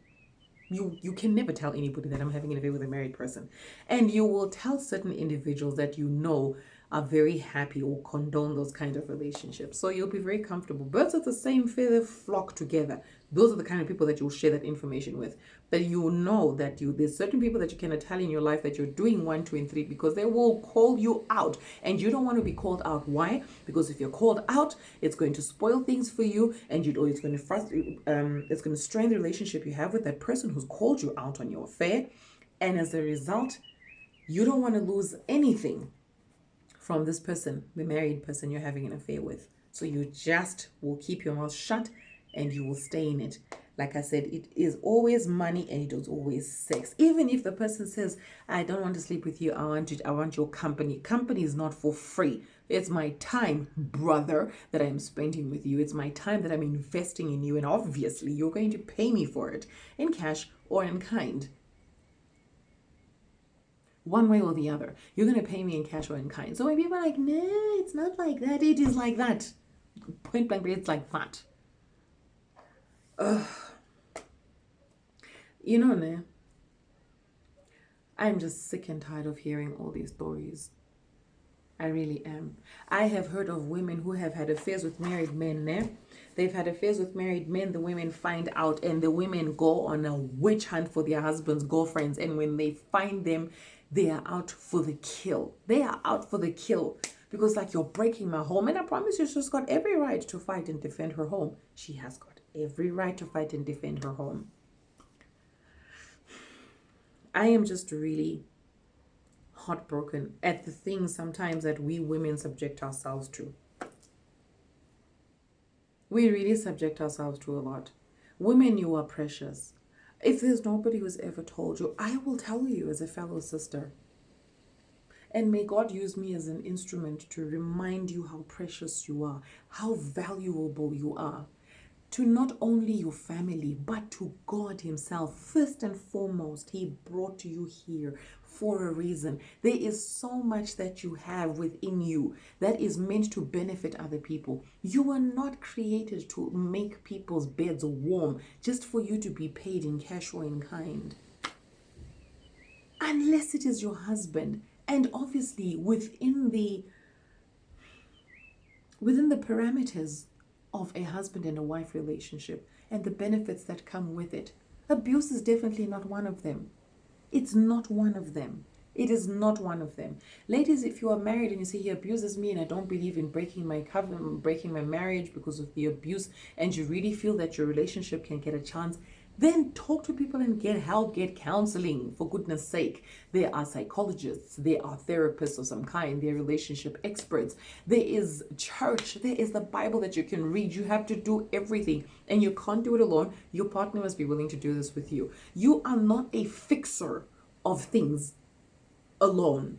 You can never tell anybody that I'm having an affair with a married person. And you will tell certain individuals that you know are very happy or condone those kinds of relationships. So you'll be very comfortable. Birds of the same feather flock together. Those are the kind of people that you'll share that information with. But you know that there's certain people that you cannot tell in your life that you're doing 1, 2, and 3 because they will call you out. And you don't want to be called out. Why? Because if you're called out, it's going to spoil things for you, and it's going to frustrate, it's going to strain the relationship you have with that person who's called you out on your affair. And as a result, you don't want to lose anything from this person, the married person you're having an affair with. So you just will keep your mouth shut and you will stay in it. Like I said, it is always money and it is always sex. Even if the person says, I don't want to sleep with you, I want your company. Company is not for free. It's my time, brother, that I'm spending with you. It's my time that I'm investing in you. And obviously you're going to pay me for it in cash or in kind. One way or the other. You're going to pay me in cash or in kind. So when people are like, no, it's not like that. It is like that. Point blank, it's like that. You know, ne? I'm just sick and tired of hearing all these stories. I really am. I have heard of women who have had affairs with married men. Ne? They've had affairs with married men. The women find out and the women go on a witch hunt for their husbands' girlfriends. And when they find them, they are out for the kill. They are out for the kill. Because like, you're breaking my home. And I promise you, she's got every right to fight and defend her home. She has got every right to fight and defend her home. I am just really heartbroken at the things sometimes that we women subject ourselves to. We really subject ourselves to a lot. Women, you are precious. If there's nobody who's ever told you, I will tell you as a fellow sister. And may God use me as an instrument to remind you how precious you are, how valuable you are. To not only your family, but to God himself. First and foremost, he brought you here for a reason. There is so much that you have within you that is meant to benefit other people. You were not created to make people's beds warm just for you to be paid in cash or in kind. Unless it is your husband. And obviously within the parameters of a husband and a wife relationship and the benefits that come with it. Abuse is definitely not one of them. It's not one of them. It is not one of them. Ladies, if you are married and you say he abuses me and I don't believe in breaking my covenant, breaking my marriage because of the abuse, and you really feel that your relationship can get a chance, then talk to people and get help, get counseling, for goodness sake. There are psychologists, there are therapists of some kind, there are relationship experts, there is church, there is the Bible that you can read. You have to do everything and you can't do it alone. Your partner must be willing to do this with you. You are not a fixer of things alone.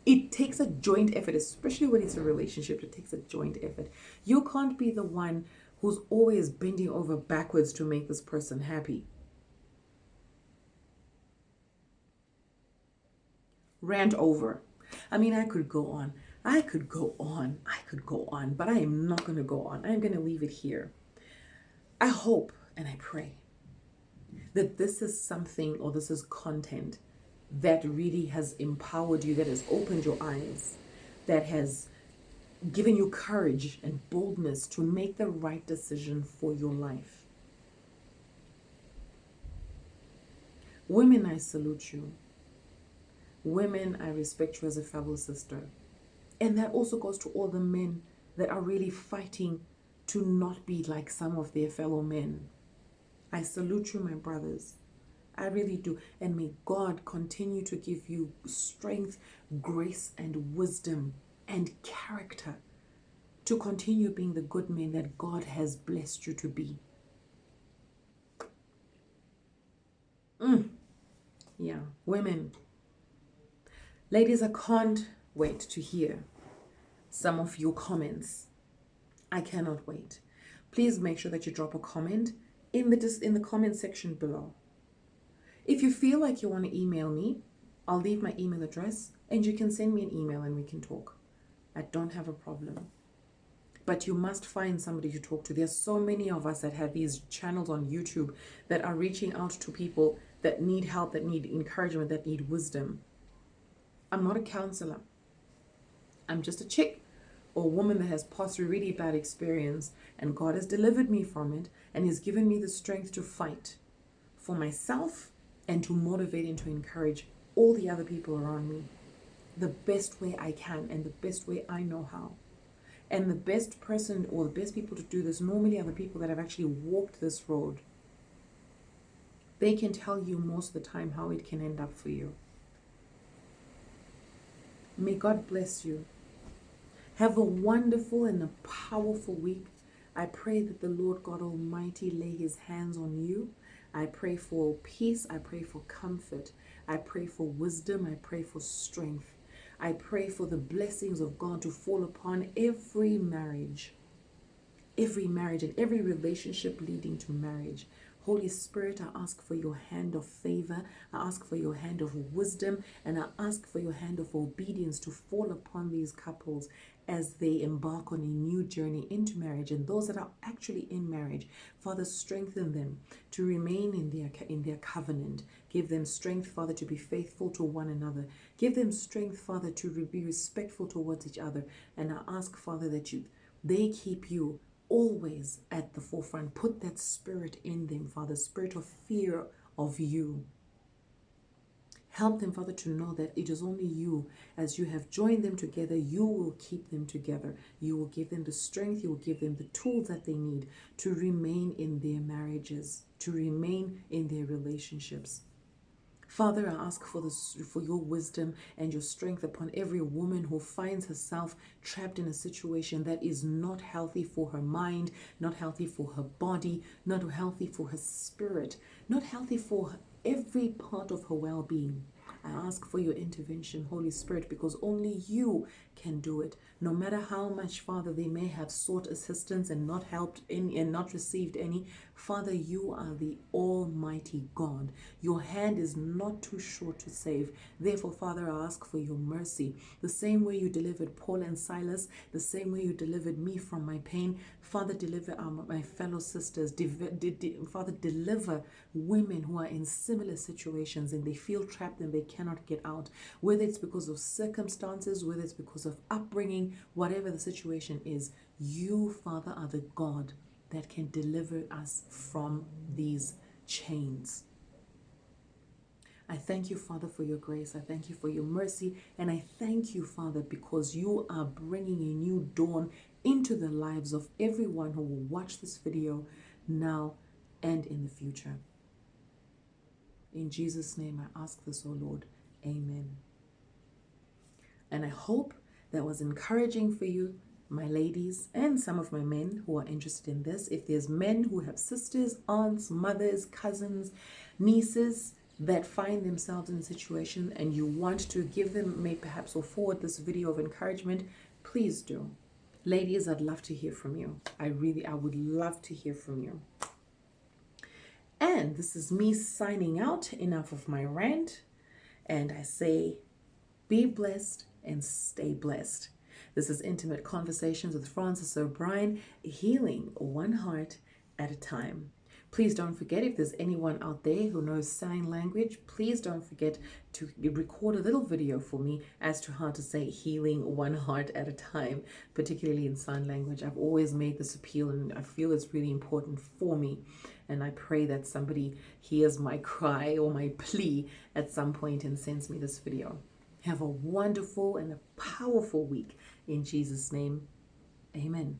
It takes a joint effort, especially when it's a relationship. It takes a joint effort. You can't be the one who's always bending over backwards to make this person happy. Rant over. I mean, I could go on, but I am not going to go on. I'm going to leave it here. I hope and I pray that this is something, or this is content that really has empowered you, that has opened your eyes, that has given you courage and boldness to make the right decision for your life. Women, I salute you. Women, I respect you as a fellow sister. And that also goes to all the men that are really fighting to not be like some of their fellow men. I salute you, my brothers. I really do. And may God continue to give you strength, grace, and wisdom and character to continue being the good men that God has blessed you to be. Yeah, women. Ladies, I can't wait to hear some of your comments. I cannot wait. Please make sure that you drop a comment in the comment section below. If you feel like you want to email me, I'll leave my email address and you can send me an email and we can talk. I don't have a problem. But you must find somebody to talk to. There's so many of us that have these channels on YouTube that are reaching out to people that need help, that need encouragement, that need wisdom. I'm not a counselor. I'm just a chick or a woman that has passed through really bad experience, and God has delivered me from it and has given me the strength to fight for myself and to motivate and to encourage all the other people around me the best way I can and the best way I know how. And the best person or the best people to do this normally are the people that have actually walked this road. They can tell you most of the time how it can end up for you. May God bless you. Have a wonderful and a powerful week. I pray that the Lord God Almighty lay his hands on you. I pray for peace. I pray for comfort. I pray for wisdom. I pray for strength. I pray for the blessings of God to fall upon every marriage and every relationship leading to marriage. Holy Spirit, I ask for your hand of favor. I ask for your hand of wisdom, and I ask for your hand of obedience to fall upon these couples as they embark on a new journey into marriage, and those that are actually in marriage. Father, strengthen them to remain in their covenant. Give them strength, Father, to be faithful to one another. Give them strength, Father, to be respectful towards each other. And I ask, Father, that they keep you always at the forefront. Put that spirit in them, Father, spirit of fear of you. Help them, Father, to know that it is only you. As you have joined them together, you will keep them together. You will give them the strength. You will give them the tools that they need to remain in their marriages, to remain in their relationships. Father, I ask for your wisdom and your strength upon every woman who finds herself trapped in a situation that is not healthy for her mind, not healthy for her body, not healthy for her spirit, not healthy for every part of her well-being. I ask for your intervention, Holy Spirit, because only you can do it. No matter how much, Father, they may have sought assistance and not helped any and not received any, Father, you are the Almighty God. Your hand is not too short to save. Therefore, Father, I ask for your mercy. The same way you delivered Paul and Silas, the same way you delivered me from my pain, Father, deliver my fellow sisters. Father, deliver women who are in similar situations and they feel trapped and they cannot get out, whether it's because of circumstances, whether it's because of upbringing, whatever the situation is. You, Father, are the God that can deliver us from these chains. I thank you, Father, for your grace. I thank you for your mercy. And I thank you, Father, because you are bringing a new dawn into the lives of everyone who will watch this video now and in the future. In Jesus' name, I ask this, oh Lord. Amen. And I hope that was encouraging for you, my ladies, and some of my men who are interested in this. If there's men who have sisters, aunts, mothers, cousins, nieces that find themselves in a situation and you want to give them, maybe perhaps, or forward this video of encouragement, please do. Ladies, I'd love to hear from you. I would love to hear from you. And this is me signing out. Enough of my rant. And I say, be blessed and stay blessed. This is Intimate Conversations with Francis O'Brien, healing one heart at a time. Please don't forget, if there's anyone out there who knows sign language, please don't forget to record a little video for me as to how to say healing one heart at a time, particularly in sign language. I've always made this appeal and I feel it's really important for me. And I pray that somebody hears my cry or my plea at some point and sends me this video. Have a wonderful and a powerful week. In Jesus' name, amen.